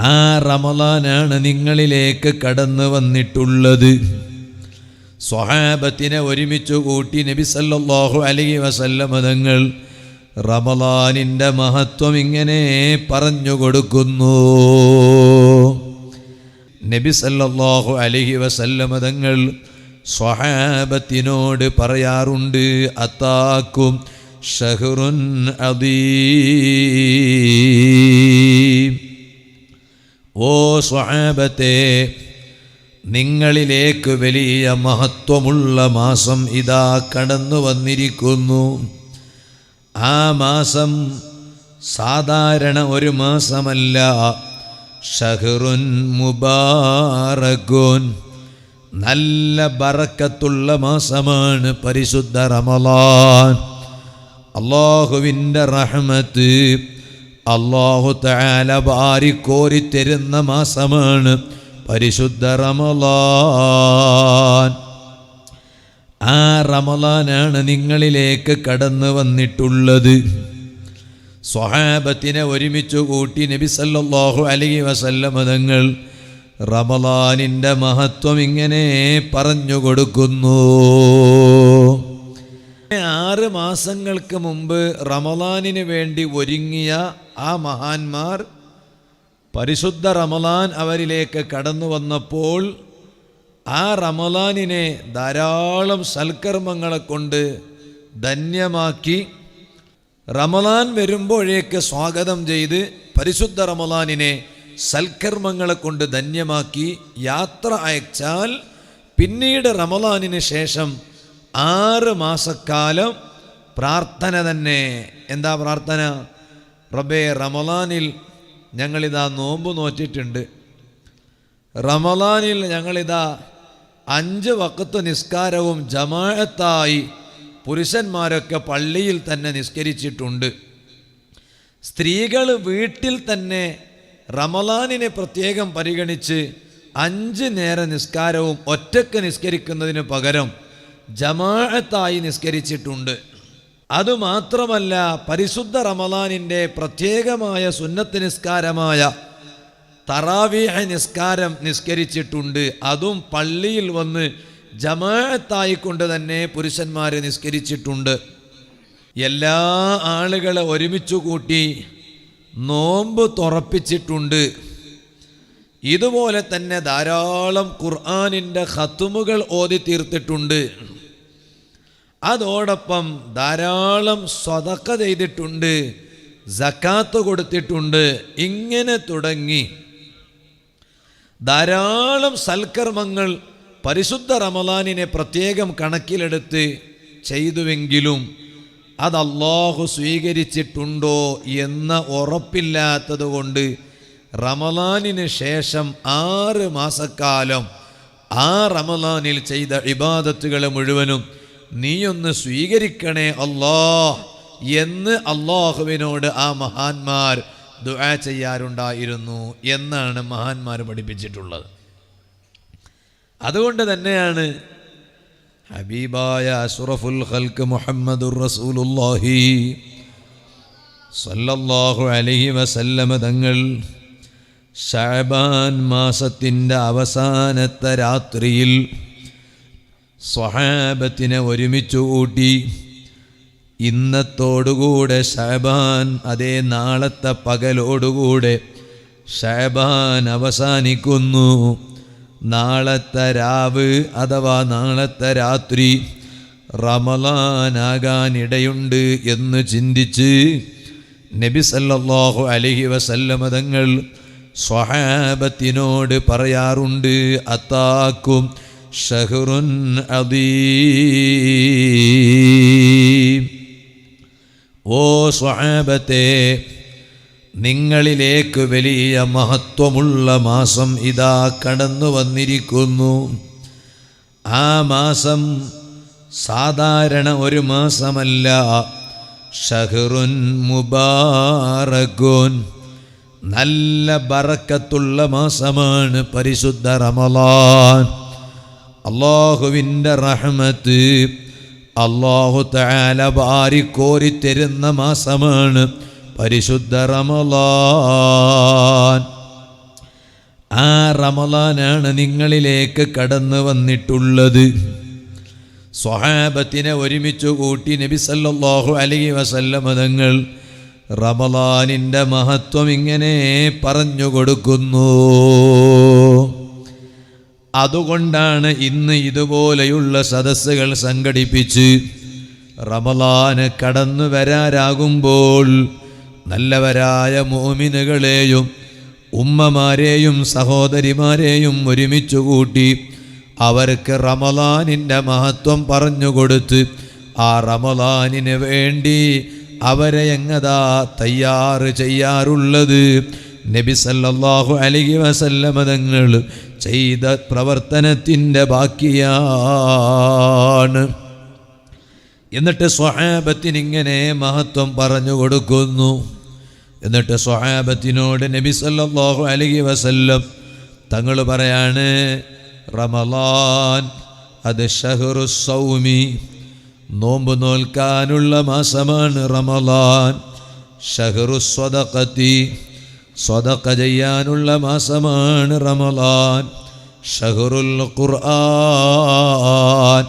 ആ റമളാനാണ് നിങ്ങളിലേക്ക് കടന്നു വന്നിട്ടുള്ളത്. സ്വഹാബത്തിനെ ഒരുമിച്ച് കൂട്ടി നബി സല്ലല്ലാഹു അലൈഹി വസല്ലം തങ്ങൾ റമളാനിൻ്റെ മഹത്വം ഇങ്ങനെ പറഞ്ഞു കൊടുക്കുന്നു. നബി സല്ലല്ലാഹു അലൈഹി വസല്ലം തങ്ങൾ സ്വഹാബത്തിനോട് പറയാറുണ്ട്, അതാക്കും ഷഹ്റുൻ അദീം. ഓ സ്വഹാബത്തെ, നിങ്ങളിലേക്ക് വലിയ മഹത്വമുള്ള മാസം ഇതാ കടന്നു വന്നിരിക്കുന്നു. ആ മാസം സാധാരണ ഒരു മാസമല്ല. ഷഹ്റുൻ മുബാറകുൻ, നല്ല ബറക്കത്തുള്ള മാസമാണ് പരിശുദ്ധ റമളാൻ. അല്ലാഹുവിൻ്റെ റഹ്മത്ത് അല്ലാഹു തആല വാരിക്കോരി തരുന്ന മാസമാണ് പരിശുദ്ധ റമളാൻ. ആ റമളാനാണ് നിങ്ങളിലേക്ക് കടന്നു വന്നിട്ടുള്ളത്. സ്വഹാബത്തിനെ ഒരുമിച്ച് കൂട്ടി നബി സല്ലല്ലാഹു അലൈഹി വസല്ലം തങ്ങൾ റമളാനിൻ്റെ മഹത്വം ഇങ്ങനെ പറഞ്ഞു കൊടുക്കുന്നു. 6 മാസങ്ങൾക്ക് മുമ്പ് റമളാനിന് വേണ്ടി ഒരുങ്ങിയ ആ മഹാന്മാർ പരിശുദ്ധ റമളാൻ അവരിലേക്ക് കടന്നു വന്നപ്പോൾ ആ റമളാനിനെ ധാരാളം സൽക്കർമ്മങ്ങളെ കൊണ്ട് ധന്യമാക്കി, റമളാൻ വരുമ്പോഴേക്ക് സ്വാഗതം ചെയ്ത് പരിശുദ്ധ റമളാനിനെ സൽക്കർമ്മങ്ങളെ കൊണ്ട് ധന്യമാക്കി യാത്ര അയച്ചാൽ പിന്നീട് റമളാനിന് ശേഷം 6 മാസക്കാലം പ്രാർത്ഥന തന്നെ. എന്താ പ്രാർത്ഥന? റബ്ബേ, റമളാനിൽ ഞങ്ങളിതാ നോമ്പ് നോറ്റിട്ടുണ്ട്, റമളാനിൽ ഞങ്ങളിതാ 5 വഖത്ത് നിസ്കാരവും ജമാഅത്തായി പുരുഷന്മാരൊക്കെ പള്ളിയിൽ തന്നെ നിസ്കരിച്ചിട്ടുണ്ട്. സ്ത്രീകൾ വീട്ടിൽ തന്നെ റമളാനിനെ പ്രത്യേകം പരിഗണിച്ച് 5 നേര നിസ്കാരവും ഒറ്റക്ക് നിസ്കരിക്കുന്നതിന് പകരം ജമാഅത്തായി നിസ്കരിച്ചിട്ടുണ്ട്. അതുമാത്രമല്ല, പരിശുദ്ധ റമളാനിൻ്റെ പ്രത്യേകമായ സുന്നത്ത് നിസ്കാരമായ തറാവീഹ് നിസ്കാരം നിസ്കരിച്ചിട്ടുണ്ട്. അതും പള്ളിയിൽ വന്ന് ജമാഅത്തായിക്കൊണ്ട് തന്നെ പുരുഷന്മാർ നിസ്കരിച്ചിട്ടുണ്ട്. എല്ലാ ആളുകളെ ഒരുമിച്ച് കൂട്ടി നോമ്പ് തുറപ്പിച്ചിട്ടുണ്ട്. ഇതുപോലെ തന്നെ ധാരാളം ഖുർആനിൻ്റെ ഖത്മുകൾ ഓതി തീർത്തിട്ടുണ്ട്. അതോടൊപ്പം ധാരാളം സ്വതക്ക ചെയ്തിട്ടുണ്ട്, സക്കാത്ത് കൊടുത്തിട്ടുണ്ട്. ഇങ്ങനെ തുടങ്ങി ധാരാളം സൽക്കർമ്മങ്ങൾ പരിശുദ്ധ റമളാനിനെ പ്രത്യേകം കണക്കിലെടുത്ത് ചെയ്തുവെങ്കിലും അത് അല്ലാഹു സ്വീകരിച്ചിട്ടുണ്ടോ എന്ന ഉറപ്പില്ലാത്തത് കൊണ്ട് റമളാനിന് ശേഷം 6 മാസക്കാലം ആ റമളാനിൽ ചെയ്ത ഇബാദത്തുകളെ മുഴുവനും നീയൊന്ന് സ്വീകരിക്കണേ അല്ലാഹ് എന്ന് അല്ലാഹുവിനോട് ആ മഹാന്മാർ ദുആ ചെയ്യാറുണ്ടായിരുന്നു എന്നാണ് മഹാന്മാർ പഠിപ്പിച്ചിട്ടുള്ളത്. അതുകൊണ്ട് തന്നെയാണ് ഹബീബായ അഷ്റഫുൽ ഖൽഖ് മുഹമ്മദുർ റസൂലുള്ളാഹി സ്വല്ലല്ലാഹു അലൈഹി വസല്ലം തങ്ങൾ ശഅബാൻ മാസത്തിൻ്റെ അവസാനത്തെ രാത്രിയിൽ സ്വഹാബത്തിനെ ഒരുമിച്ച് കൂട്ടി ഇന്നത്തോടുകൂടെ ശഅബാൻ, അതേ നാളത്തെ പകലോടുകൂടെ ശഅബാൻ അവസാനിക്കുന്നു, നാളത്തെ രാവ് അഥവാ നാളത്തെ രാത്രി റമളാനാകാനിടയുണ്ട് എന്ന് ചിന്തിച്ച് നബി സല്ലല്ലാഹു അലൈഹി വസല്ലം തങ്ങൾ സ്വഹാബത്തിനോട് പറയാറുണ്ട്, അതാക്കും ഷഹ്റുൻ അദീം. ഓ സ്വഹാബത്തെ, നിങ്ങളിലേക്ക് വലിയ മഹത്വമുള്ള മാസം ഇതാ കടന്നു വന്നിരിക്കുന്നു. ആ മാസം സാധാരണ ഒരു മാസമല്ല. ഷഹ്റുൻ മുബാറകുൻ, നല്ല ബറക്കത്തുള്ള മാസമാണ് പരിശുദ്ധ റമളാൻ. അല്ലാഹുവിൻ്റെ റഹ്മത്ത് അല്ലാഹു തആല വാരിക്കോരി തരുന്ന മാസമാണ് പരിശുദ്ധ റമളാൻ. ആ റമളാനാണ് നിങ്ങളിലേക്ക് കടന്നു വന്നിട്ടുള്ളത്. സ്വഹാബത്തിനെ ഒരുമിച്ച് കൂട്ടി നബി സല്ലല്ലാഹു അലൈഹി വസല്ലം തങ്ങൾ റമളാനിൻ്റെ മഹത്വം ഇങ്ങനെ പറഞ്ഞു കൊടുക്കുന്നു. അതുകൊണ്ടാണ് ഇന്ന് ഇതുപോലെയുള്ള സദസ്സുകൾ സംഘടിപ്പിച്ച് റമളാന് കടന്നു വരാറാകുമ്പോൾ നല്ലവരായ മുഅ്മിനുകളെയും ഉമ്മമാരെയും സഹോദരിമാരെയും ഒരുമിച്ച് കൂട്ടി അവർക്ക് റമളാനിൻ്റെ മഹത്വം പറഞ്ഞുകൊടുത്ത് ആ റമളാനിന് വേണ്ടി അവരെ എങ്ങതാ തയ്യാർ ചെയ്യാറുള്ളത്. നബി സല്ലല്ലാഹു അലൈഹി വസല്ലം തങ്ങൾ ചെയ്ത പ്രവർത്തനത്തിൻ്റെ ബാക്കിയാണ്. എന്നിട്ട് സ്വഹാബത്തിനിങ്ങനെ മഹത്വം പറഞ്ഞു കൊടുക്കുന്നു. എന്നിട്ട് സ്വഹാബത്തിനോട് നബി സല്ലല്ലാഹു അലൈഹി വസല്ലം തങ്ങൾ പറയാണ്, റമളാൻ അത് ഷഹ്റുസ് സൗമി, നോമ്പ് നോൽക്കാനുള്ള മാസമാണ് റമളാൻ. ഷഹ്റുസ് സ്വദഖത്തി, സ്വദഖ ചെയ്യാനുള്ള മാസമാണ് റമളാൻ. ഷഹ്റുൽ ഖുർആൻ,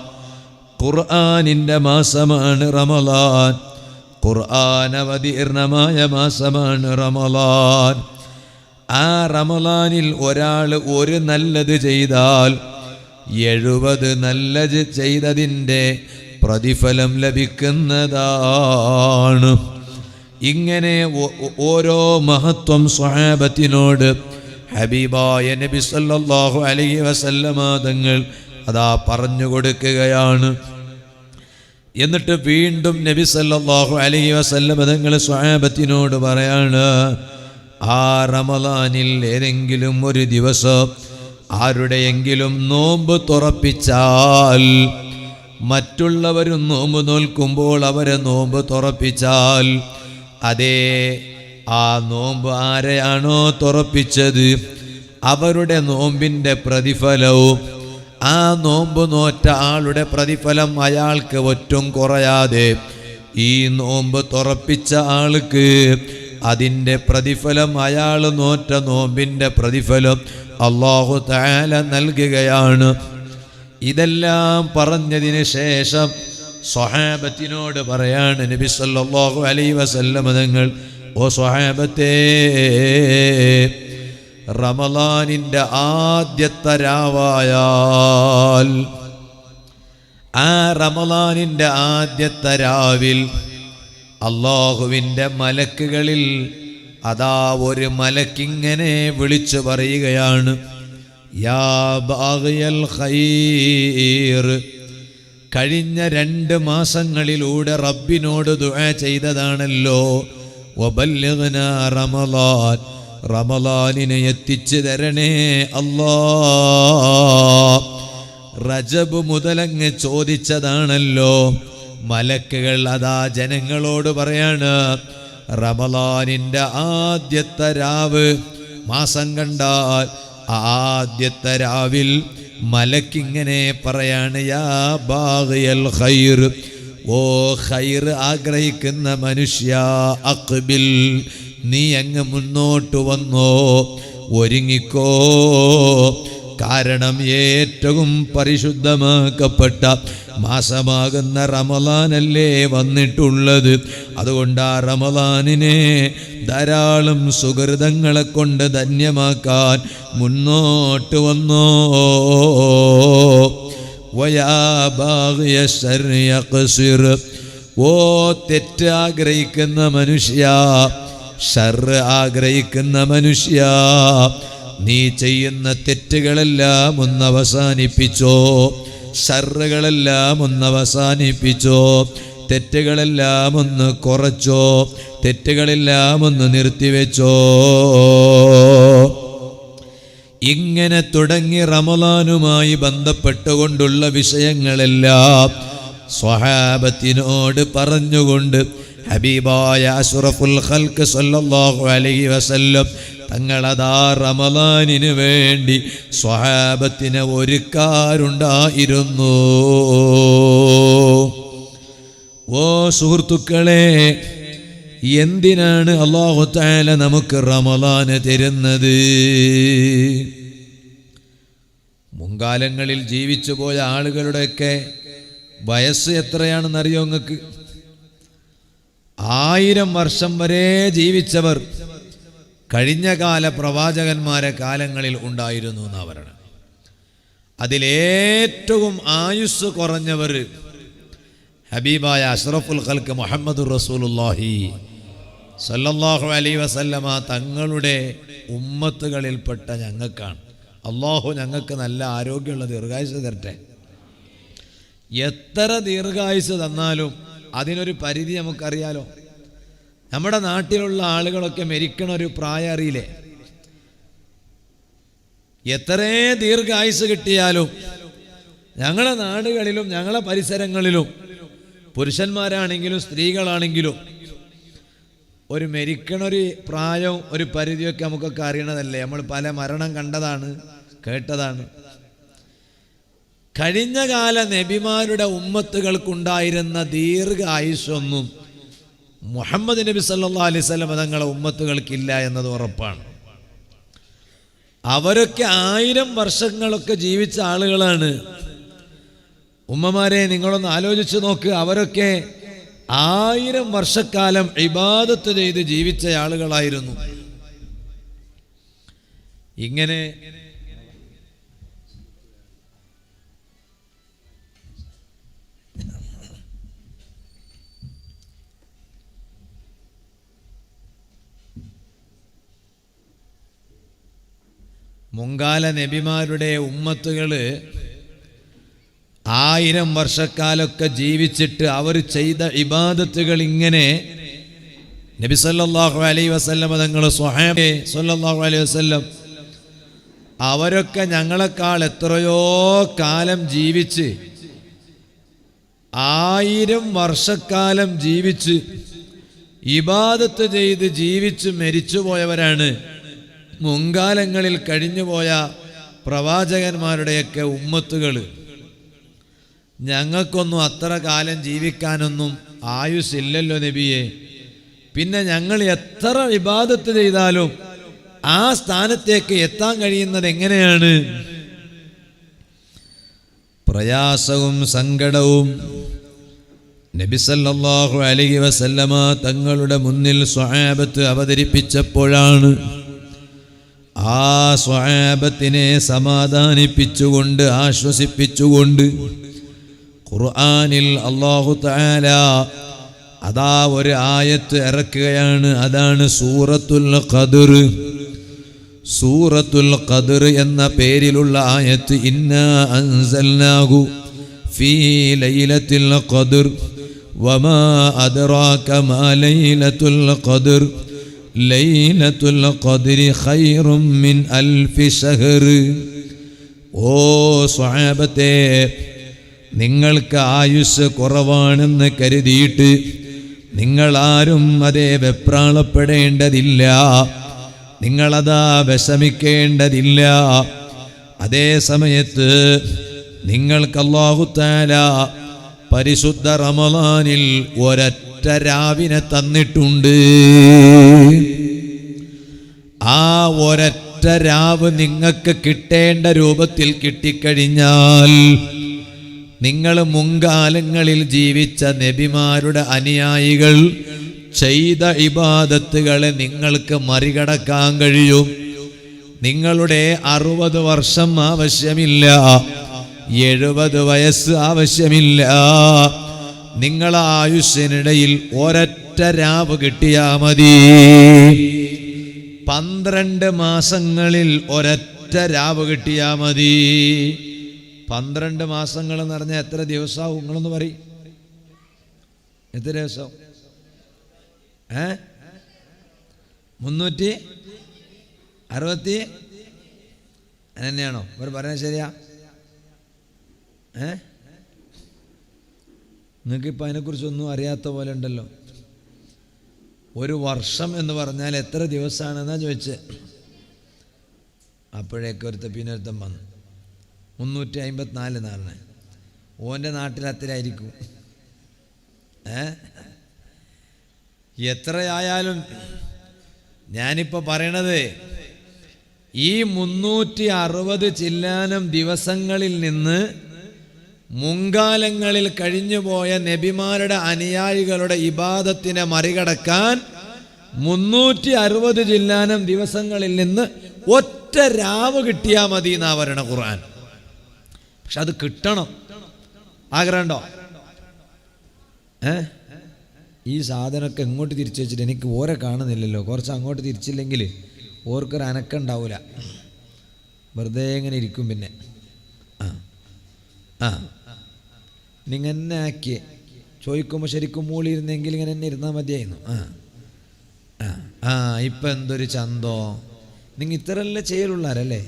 ഖുർആനിൻ്റെ മാസമാണ് റമളാൻ. ഖുർആൻ അവതീർണമായ മാസമാണ് റമളാൻ. ആ റമളാനിൽ ഒരാൾ ഒരു നല്ലത് ചെയ്താൽ 70 നല്ലത് ചെയ്തതിൻ്റെ പ്രതിഫലം ലഭിക്കുന്നതാണ്. ഇങ്ങനെ ഓരോ മഹത്വം സ്വഹാബത്തിനോട് ഹബീബായ നബി സല്ലല്ലാഹു അലൈഹി വസല്ലമ തങ്ങൾ അതാ പറഞ്ഞു കൊടുക്കുകയാണ്. എന്നിട്ട് വീണ്ടും നബി സല്ലല്ലാഹു അലൈഹി വസല്ലമ തങ്ങൾ സ്വഹാബത്തിനോട് പറയാണ്, ആ റമളാനിൽ ഏതെങ്കിലും ഒരു ദിവസം ആരുടെയെങ്കിലും നോമ്പ് തുറപ്പിച്ചാൽ, മറ്റുള്ളവരും നോമ്പ് നോൽക്കുമ്പോൾ അവരെ നോമ്പ് തുറപ്പിച്ചാൽ, അതേ ആ നോമ്പ് ആരെയാണോ തുറപ്പിച്ചത് അവരുടെ നോമ്പിൻ്റെ പ്രതിഫലവും ആ നോമ്പ് നോറ്റ ആളുടെ പ്രതിഫലം അയാൾക്ക് ഒറ്റും കുറയാതെ ഈ നോമ്പ് തുറപ്പിച്ച ആൾക്ക് അതിൻ്റെ പ്രതിഫലം അയാൾ നോറ്റ നോമ്പിൻ്റെ പ്രതിഫലം അല്ലാഹു തആല നൽകുകയാണ്. ഇതെല്ലാം പറഞ്ഞതിന് ശേഷം സ്വഹാബത്തിനോട് പറയാണ് നബി സല്ലല്ലാഹു അലൈഹി വസല്ലം തങ്ങൾ, ഓ സ്വഹാബത്തേ, റമളാനിൻ്റെ ആദ്യത്തെ രാവായാൽ, ആ റമളാനിൻ്റെ ആദ്യത്തെ രാവിൽ അല്ലാഹുവിൻ്റെ മലക്കുകളിൽ അതാ ഒരു മലക്കിങ്ങനെ വിളിച്ചു പറയുകയാണ്, യാ ബാഗിയൽ ഖൈർ, കഴിഞ്ഞ 2 മാസങ്ങളിലൂടെ റബ്ബിനോട് ദുആ ചെയ്തതാണല്ലോ, വബല്ലിഗ്നാ റമളാൻ, റമളാനിനെ എത്തിച്ചു തരണേ അല്ലാ. റജബ് മുതലങ്ങ് ചോദിച്ചതാണല്ലോ. മലക്കുകൾ അതാ ജനങ്ങളോട് പറയാണ്, റമളാനിൻ്റെ ആദ്യത്തെ രാവ്, മാസം കണ്ടാൽ ആദ്യത്തെ രാവിൽ മലക്കിങ്ങനെ പറയാണ്, യാ ബാഗിയൽ ഖൈർ, ഓ ഖൈർ ആഗ്രഹിക്കുന്ന മനുഷ്യ, അഖ്ബിൽ, നീ അങ്ങ് മുന്നോട്ട് വന്നോ, ഒരുങ്ങിക്കോ. കാരണം ഏറ്റവും പരിശുദ്ധമാക്കപ്പെട്ട മാസമാകുന്ന റമളാനല്ലേ വന്നിട്ടുള്ളത്. അതുകൊണ്ട് ആ റമളാനിനെ ധാരാളം സുഹൃതങ്ങളെ കൊണ്ട് ധന്യമാക്കാൻ മുന്നോട്ട് വന്നോ. വയാ ബാഗിയ ശർരി യഖ്സിർ, ഓ തെറ്റ് ആഗ്രഹിക്കുന്ന മനുഷ്യ, ഷർറ് ആഗ്രഹിക്കുന്ന മനുഷ്യ, നീ ചെയ്യുന്ന തെറ്റുകളെല്ലാം ഒന്ന് അവസാനിപ്പിച്ചോ, ഷർറുകളെല്ലാം ഒന്ന് അവസാനിപ്പിച്ചോ, തെറ്റുകളെല്ലാം ഒന്ന് കുറച്ചോ, തെറ്റുകളെല്ലാം ഒന്ന് നിർത്തിവെച്ചോ. ഇങ്ങനെ തുടങ്ങി റമളാനുമായി ബന്ധപ്പെട്ടുകൊണ്ടുള്ള വിഷയങ്ങളെല്ലാം സ്വഹാബത്തിനോട് പറഞ്ഞുകൊണ്ട് ഹബീബായ അഷ്റഫുൽ ഖൽഖ് സല്ലല്ലാഹു അലൈഹി വസല്ലം തങ്ങളതാ റമളാനിന് വേണ്ടി സ്വഹാബത്തിനെ ഒരുക്കാറുണ്ടായിരുന്നു. ഓ സുഹൃത്തുക്കളെ, എന്തിനാണ് അല്ലാഹു തആല നമുക്ക് റമളാന് തരുന്നത്? മുൻകാലങ്ങളിൽ ജീവിച്ചു പോയ ആളുകളുടെയൊക്കെ വയസ്സ് എത്രയാണെന്നറിയോ നിങ്ങൾക്ക്? 1000 വർഷം വരെ ജീവിച്ചവർ കഴിഞ്ഞ കാല പ്രവാചകന്മാരെ കാലങ്ങളിൽ ഉണ്ടായിരുന്നു എന്നാണ് പറയുന്നത്. അതിലേറ്റവും ആയുസ് കുറഞ്ഞവർ ഹബീബായ അഷ്റഫുൽ ഖൽക്ക് മുഹമ്മദുർ റസൂലുള്ളാഹി സല്ലല്ലാഹു അലൈഹി വസല്ലമ തങ്ങളുടെ ഉമ്മത്തുകളിൽപ്പെട്ട ഞങ്ങൾക്കാണ്. അള്ളാഹു ഞങ്ങൾക്ക് നല്ല ആരോഗ്യമുള്ള ദീർഘായുസ് തരട്ടെ. എത്ര ദീർഘായുസ് തന്നാലും അതിനൊരു പരിധി നമുക്കറിയാലോ. നമ്മുടെ നാട്ടിലുള്ള ആളുകളൊക്കെ മരിക്കണ ഒരു പ്രായം അറിയില്ലേ? എത്രേ ദീർഘായുസ് കിട്ടിയാലും ഞങ്ങളുടെ നാടുകളിലും ഞങ്ങളുടെ പരിസരങ്ങളിലും പുരുഷന്മാരാണെങ്കിലും സ്ത്രീകളാണെങ്കിലും ഒരു മരിക്കണൊരു പ്രായം ഒരു പരിധിയൊക്കെ നമുക്കൊക്കെ അറിയണതല്ലേ. നമ്മൾ പല മരണം കണ്ടതാണ്, കേട്ടതാണ്. കഴിഞ്ഞ കാല നബിമാരുടെ ഉമ്മത്തുകൾക്കുണ്ടായിരുന്ന ദീർഘായുസ്സൊന്നും മുഹമ്മദ് നബി സല്ലല്ലാഹു അലൈഹി വസല്ലം തങ്ങളുടെ ഉമ്മത്തുകൾക്കില്ല എന്നത് ഉറപ്പാണ്. അവരൊക്കെ 1000 വർഷങ്ങളൊക്കെ ജീവിച്ച ആളുകളാണ്. ഉമ്മമാരെ നിങ്ങളൊന്ന് ആലോചിച്ച് നോക്ക്. അവരൊക്കെ 1000 വർഷക്കാലം ഇബാദത്ത് ചെയ്ത് ജീവിച്ച ആളുകളായിരുന്നു. ഇങ്ങനെ മുൻകാല നബിമാരുടെ ഉമ്മത്തുകൾ 1000 വർഷക്കാലൊക്കെ ജീവിച്ചിട്ട് അവർ ചെയ്ത ഇബാദത്തുകൾ ഇങ്ങനെ നബി സല്ലല്ലാഹു അലൈഹി വസല്ലം തങ്ങൾ സ്വഹാബെ സല്ലല്ലാഹു അലൈഹി വസല്ലം അവരൊക്കെ ഞങ്ങളെക്കാൾ എത്രയോ കാലം ജീവിച്ച് 1000 വർഷക്കാലം ജീവിച്ച് ഇബാദത്ത് ചെയ്ത് ജീവിച്ച് മരിച്ചുപോയവരാണ് മുൻകാലങ്ങളിൽ കഴിഞ്ഞുപോയ പ്രവാചകന്മാരുടെയൊക്കെ ഉമ്മത്തുകൾ. ഞങ്ങൾക്കൊന്നും അത്ര കാലം ജീവിക്കാനൊന്നും ആയുസ്സില്ലല്ലോ നബിയെ. പിന്നെ ഞങ്ങൾ എത്ര ഇബാദത്ത് ചെയ്താലും ആ സ്ഥാനത്തേക്ക് എത്താൻ കഴിയുന്നത് എങ്ങനെയാണ്? പ്രയാസവും സങ്കടവും നബി സല്ലല്ലാഹു അലൈഹി വസല്ലമ തങ്ങളുടെ മുന്നിൽ സ്വഹാബത്ത് അവതരിപ്പിച്ചപ്പോഴാണ് ആ സ്വഹാബത്തിനെ സമാധാനിപ്പിച്ചുകൊണ്ട് ആശ്വസിപ്പിച്ചുകൊണ്ട് ഖുർആനിൽ അല്ലാഹു തആല അതാ ഒരു ആയത്ത് ഇറക്കുകയാണ്. അതാണ് സൂറത്തുൽ ഖദ്ർ. സൂറത്തുൽ ഖദ്ർ എന്ന പേരിലുള്ള ആയത്ത്. ഇന്നാ അൻസൽനാഹു ഫീ ലൈലത്തിൽ ഖദ്ർ വമാ അദ്റാക മാ ലൈലത്തുൽ ഖദ്ർ ലൈലത്തുൽ ഖദ്രി ഖൈറും മിൻ അൽഫി ശഹർ. ഓ സ്വഹാബത്തെ, നിങ്ങൾക്ക് ആയുസ് കുറവാണെന്ന് കരുതിയിട്ട് നിങ്ങളാരും അതേ വെപ്രാളപ്പെടേണ്ടതില്ല, നിങ്ങളതാ വിഷമിക്കേണ്ടതില്ല. അതേ സമയത്ത് നിങ്ങൾക്ക് അല്ലാഹു തആല പരിശുദ്ധ റമളാനിൽ ഒരൊറ്റ രാവിനെ തന്നിട്ടുണ്ട്. ആ ഒരൊറ്റ രാവ് നിങ്ങൾക്ക് കിട്ടേണ്ട രൂപത്തിൽ കിട്ടിക്കഴിഞ്ഞാൽ നിങ്ങൾ മുൻകാലങ്ങളിൽ ജീവിച്ച നബിമാരുടെ അനുയായികൾ ചെയ്ത ഇബാദത്തുകളെ നിങ്ങൾക്ക് മറികടക്കാൻ കഴിയും. നിങ്ങളുടെ 60 വർഷം ആവശ്യമില്ല, 70 വയസ്സ് ആവശ്യമില്ല. നിങ്ങളെ ആയുസ്സിനിടയിൽ ഒരൊറ്റ രാവ് കിട്ടിയാ മതി. 12 മാസങ്ങളിൽ ഒരൊറ്റ രാവ് കിട്ടിയാ മതി. 12 മാസങ്ങൾ എന്ന് പറഞ്ഞാൽ എത്ര ദിവസമാവും? നിങ്ങളൊന്ന് പറയും, എത്ര ദിവസം? 360 തന്നെയാണോ ഇവർ പറയുന്നത്? ശരിയാ? നിങ്ങൾക്കിപ്പോൾ അതിനെക്കുറിച്ചൊന്നും അറിയാത്ത പോലെ ഉണ്ടല്ലോ. ഒരു വർഷം എന്ന് പറഞ്ഞാൽ എത്ര ദിവസമാണെന്നാ ചോദിച്ചത്. അപ്പോഴേക്ക് ഒരുത്തൻ വന്നു 354 നാളിന്. ഓൻ്റെ നാട്ടിൽ അത്രയായിരിക്കും. എത്രയായാലും ഞാനിപ്പോൾ പറയണത് ഈ 360 ചില്ലാനം ദിവസങ്ങളിൽ നിന്ന് മുൻകാലങ്ങളിൽ കഴിഞ്ഞുപോയ നബിമാരുടെ അനുയായികളുടെ ഇബാദത്തിനെ മറികടക്കാൻ 360 ചില്ലാനം ദിവസങ്ങളിൽ നിന്ന് ഒറ്റ രാവ് കിട്ടിയാൽ മതി എന്നാ പറയണ ഖുർആൻ. പക്ഷെ അത് കിട്ടണം. ആഗ്രഹമുണ്ടോ? ഈ സാധനമൊക്കെ എങ്ങോട്ട് തിരിച്ചു വെച്ചിട്ട് എനിക്ക് ഓരെ കാണുന്നില്ലല്ലോ, കുറച്ച് അങ്ങോട്ട് തിരിച്ചില്ലെങ്കിൽ ഓർക്കൊരു അനക്കുണ്ടാവില്ല, വെറുതെ ഇങ്ങനെ ഇരിക്കും. പിന്നെ നിങ്ങൾ എന്നെ ആക്കി ചോദിക്കുമ്പോൾ ശരിക്കും മൂളിയിരുന്നെങ്കിൽ ഇങ്ങനെ എന്നെ ഇരുന്നാൽ മതിയായിരുന്നു. ഇപ്പം എന്തൊരു ചന്തോ, നിങ്ങൾ ഇത്രയല്ലേ ചെയ്യലുള്ളാരല്ലേ?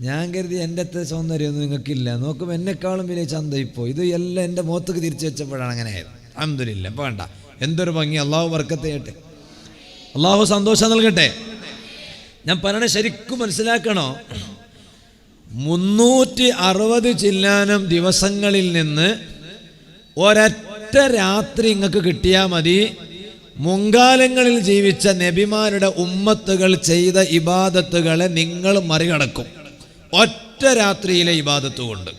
ഞാൻ കരുതി എൻ്റെ അത്ര സൗന്ദര്യമൊന്നും നിങ്ങൾക്കില്ല, നോക്കുമ്പോൾ എന്നെക്കാളും വലിയ ചന്ത ഇപ്പോൾ. ഇത് എല്ലാം എൻ്റെ മുഖത്തേക്ക് തിരിച്ചു വെച്ചപ്പോഴാണ് അങ്ങനെ ആയത്. അൽഹംദുലില്ലാ, ഇപ്പോൾ വേണ്ട, എന്തൊരു ഭംഗി. അള്ളാഹു ബർക്കത്ത് ചെയ്യട്ടെ, അള്ളാഹു സന്തോഷം നൽകട്ടെ. ഞാൻ പറയണ ശരിക്കും മനസ്സിലാക്കണോ? 360 ചില്ലാനം ദിവസങ്ങളിൽ നിന്ന് ഒരൊറ്റ രാത്രി നിങ്ങൾക്ക് കിട്ടിയാൽ മതി. മുൻകാലങ്ങളിൽ ജീവിച്ച നബിമാരുടെ ഉമ്മത്തുകൾ ചെയ്ത ഇബാദത്തുകളെ നിങ്ങൾ മറികടക്കും ഒറ്റ രാത്രിയിലെ ഇബാദത്ത് കൊണ്ട്.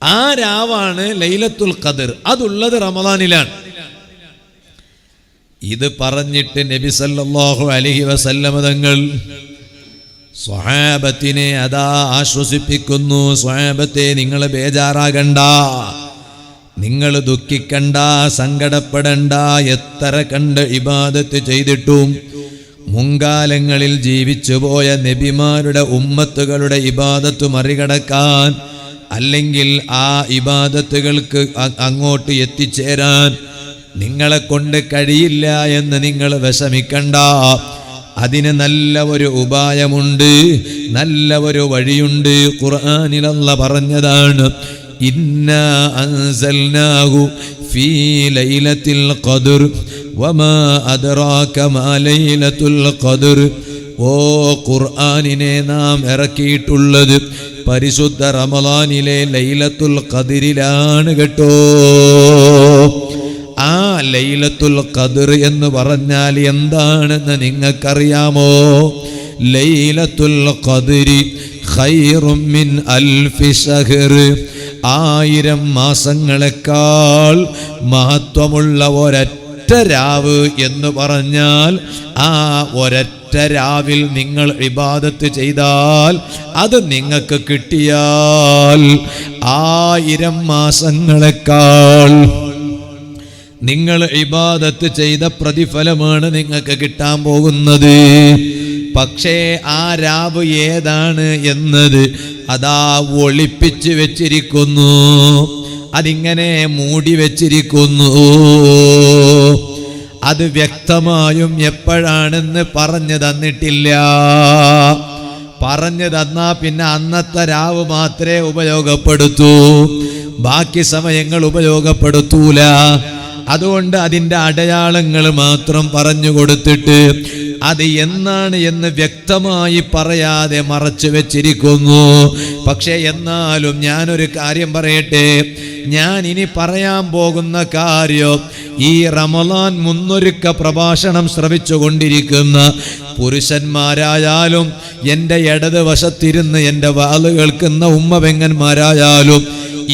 ആ രാവാണ് ലൈലത്തുൽ ഖദർ. അതുള്ളത് റമദാനിലാണ്. ഇത് പറഞ്ഞിട്ട് നബി സല്ലല്ലാഹു അലൈഹി വസല്ലമ തങ്ങൾ സ്വഹാബത്തിനെ അതാ ആശ്വസിപ്പിക്കുന്നു. സ്വഹാബത്തെ, നിങ്ങൾ ബേജാറാകണ്ട, നിങ്ങൾ ദുഃഖിക്കണ്ട, സങ്കടപ്പെടണ്ട. എത്ര കണ്ട് ഇബാദത്ത് ചെയ്തിട്ടും മുൻകാലങ്ങളിൽ ജീവിച്ചു പോയ നബിമാരുടെ ഉമ്മത്തുകളുടെ ഇബാദത്ത് മറികടക്കാൻ, അല്ലെങ്കിൽ ആ ഇബാദത്തുകൾക്ക് അങ്ങോട്ട് എത്തിച്ചേരാൻ നിങ്ങളെ കൊണ്ട് കഴിയില്ല എന്ന് നിങ്ങൾ വിഷമിക്കണ്ട. അതിന് നല്ല ഒരു ഉപായമുണ്ട്, നല്ല ഒരു വഴിയുണ്ട്. ഖുർആനിൽ അല്ലാഹ് പറഞ്ഞതാണ്, ഇന്നാ അൻസൽനാഹു ഫീ ലൈലത്തിൽ ഖദർ വമാ അദ്റാക മാ ലൈലത്തുൽ ഖദർ. ഓ ഖുർആനിനെ നാം ഇറക്കിയിട്ടുള്ളത് പരിശുദ്ധ റമളാനിലെ ലൈലത്തുൽ ഖദറിലാണ് കേട്ടോ. ആ ലൈലത്തുൽ ഖദർ എന്ന് പറഞ്ഞാൽ എന്താണെന്ന് നിങ്ങൾക്കറിയാമോ? ലൈലത്തുൽ ഖദരി ഖൈറും മിൻ അൽഫി ശഹർ. 1000 മാസങ്ങളെക്കാൾ മഹത്വമുള്ള ഒരൊറ്റ രാവ് എന്ന് പറഞ്ഞാൽ, ആ ഒരൊറ്റ രാവിൽ നിങ്ങൾ ഇബാദത്ത് ചെയ്താൽ, അത് നിങ്ങൾക്ക് കിട്ടിയാൽ 1000 മാസങ്ങളെക്കാൾ നിങ്ങൾ ഇബാദത്ത് ചെയ്ത പ്രതിഫലമാണ് നിങ്ങൾക്ക് കിട്ടാൻ പോകുന്നത്. പക്ഷേ ആ രാവ് ഏതാണ് എന്നത് അതാ ഒളിപ്പിച്ച് വെച്ചിരിക്കുന്നു, അതിങ്ങനെ മൂടി വെച്ചിരിക്കുന്നു. അത് വ്യക്തമായും എപ്പോഴാണെന്ന് പറഞ്ഞു തന്നിട്ടില്ല. പറഞ്ഞു തന്നാ പിന്നെ അന്നത്തെ രാവ് മാത്രമേ ഉപയോഗപ്പെടുത്തൂ, ബാക്കി സമയങ്ങൾ ഉപയോഗപ്പെടുത്തൂല. അതുകൊണ്ട് അതിൻ്റെ അടയാളങ്ങൾ മാത്രം പറഞ്ഞു കൊടുത്തിട്ട് അത് എന്നാണ് എന്ന് വ്യക്തമായി പറയാതെ മറച്ചു വെച്ചിരിക്കുന്നു. പക്ഷേ എന്നാലും ഞാനൊരു കാര്യം പറയട്ടെ. ഞാൻ ഇനി പറയാൻ പോകുന്ന കാര്യം ഈ റമളാൻ മുന്നൊരുക്ക പ്രഭാഷണം ശ്രവിച്ചുകൊണ്ടിരിക്കുന്ന പുരുഷന്മാരായാലും എൻ്റെ ഇടത് വശത്തിരുന്ന് എൻ്റെ വാല് കേൾക്കുന്ന ഉമ്മപെങ്ങന്മാരായാലും,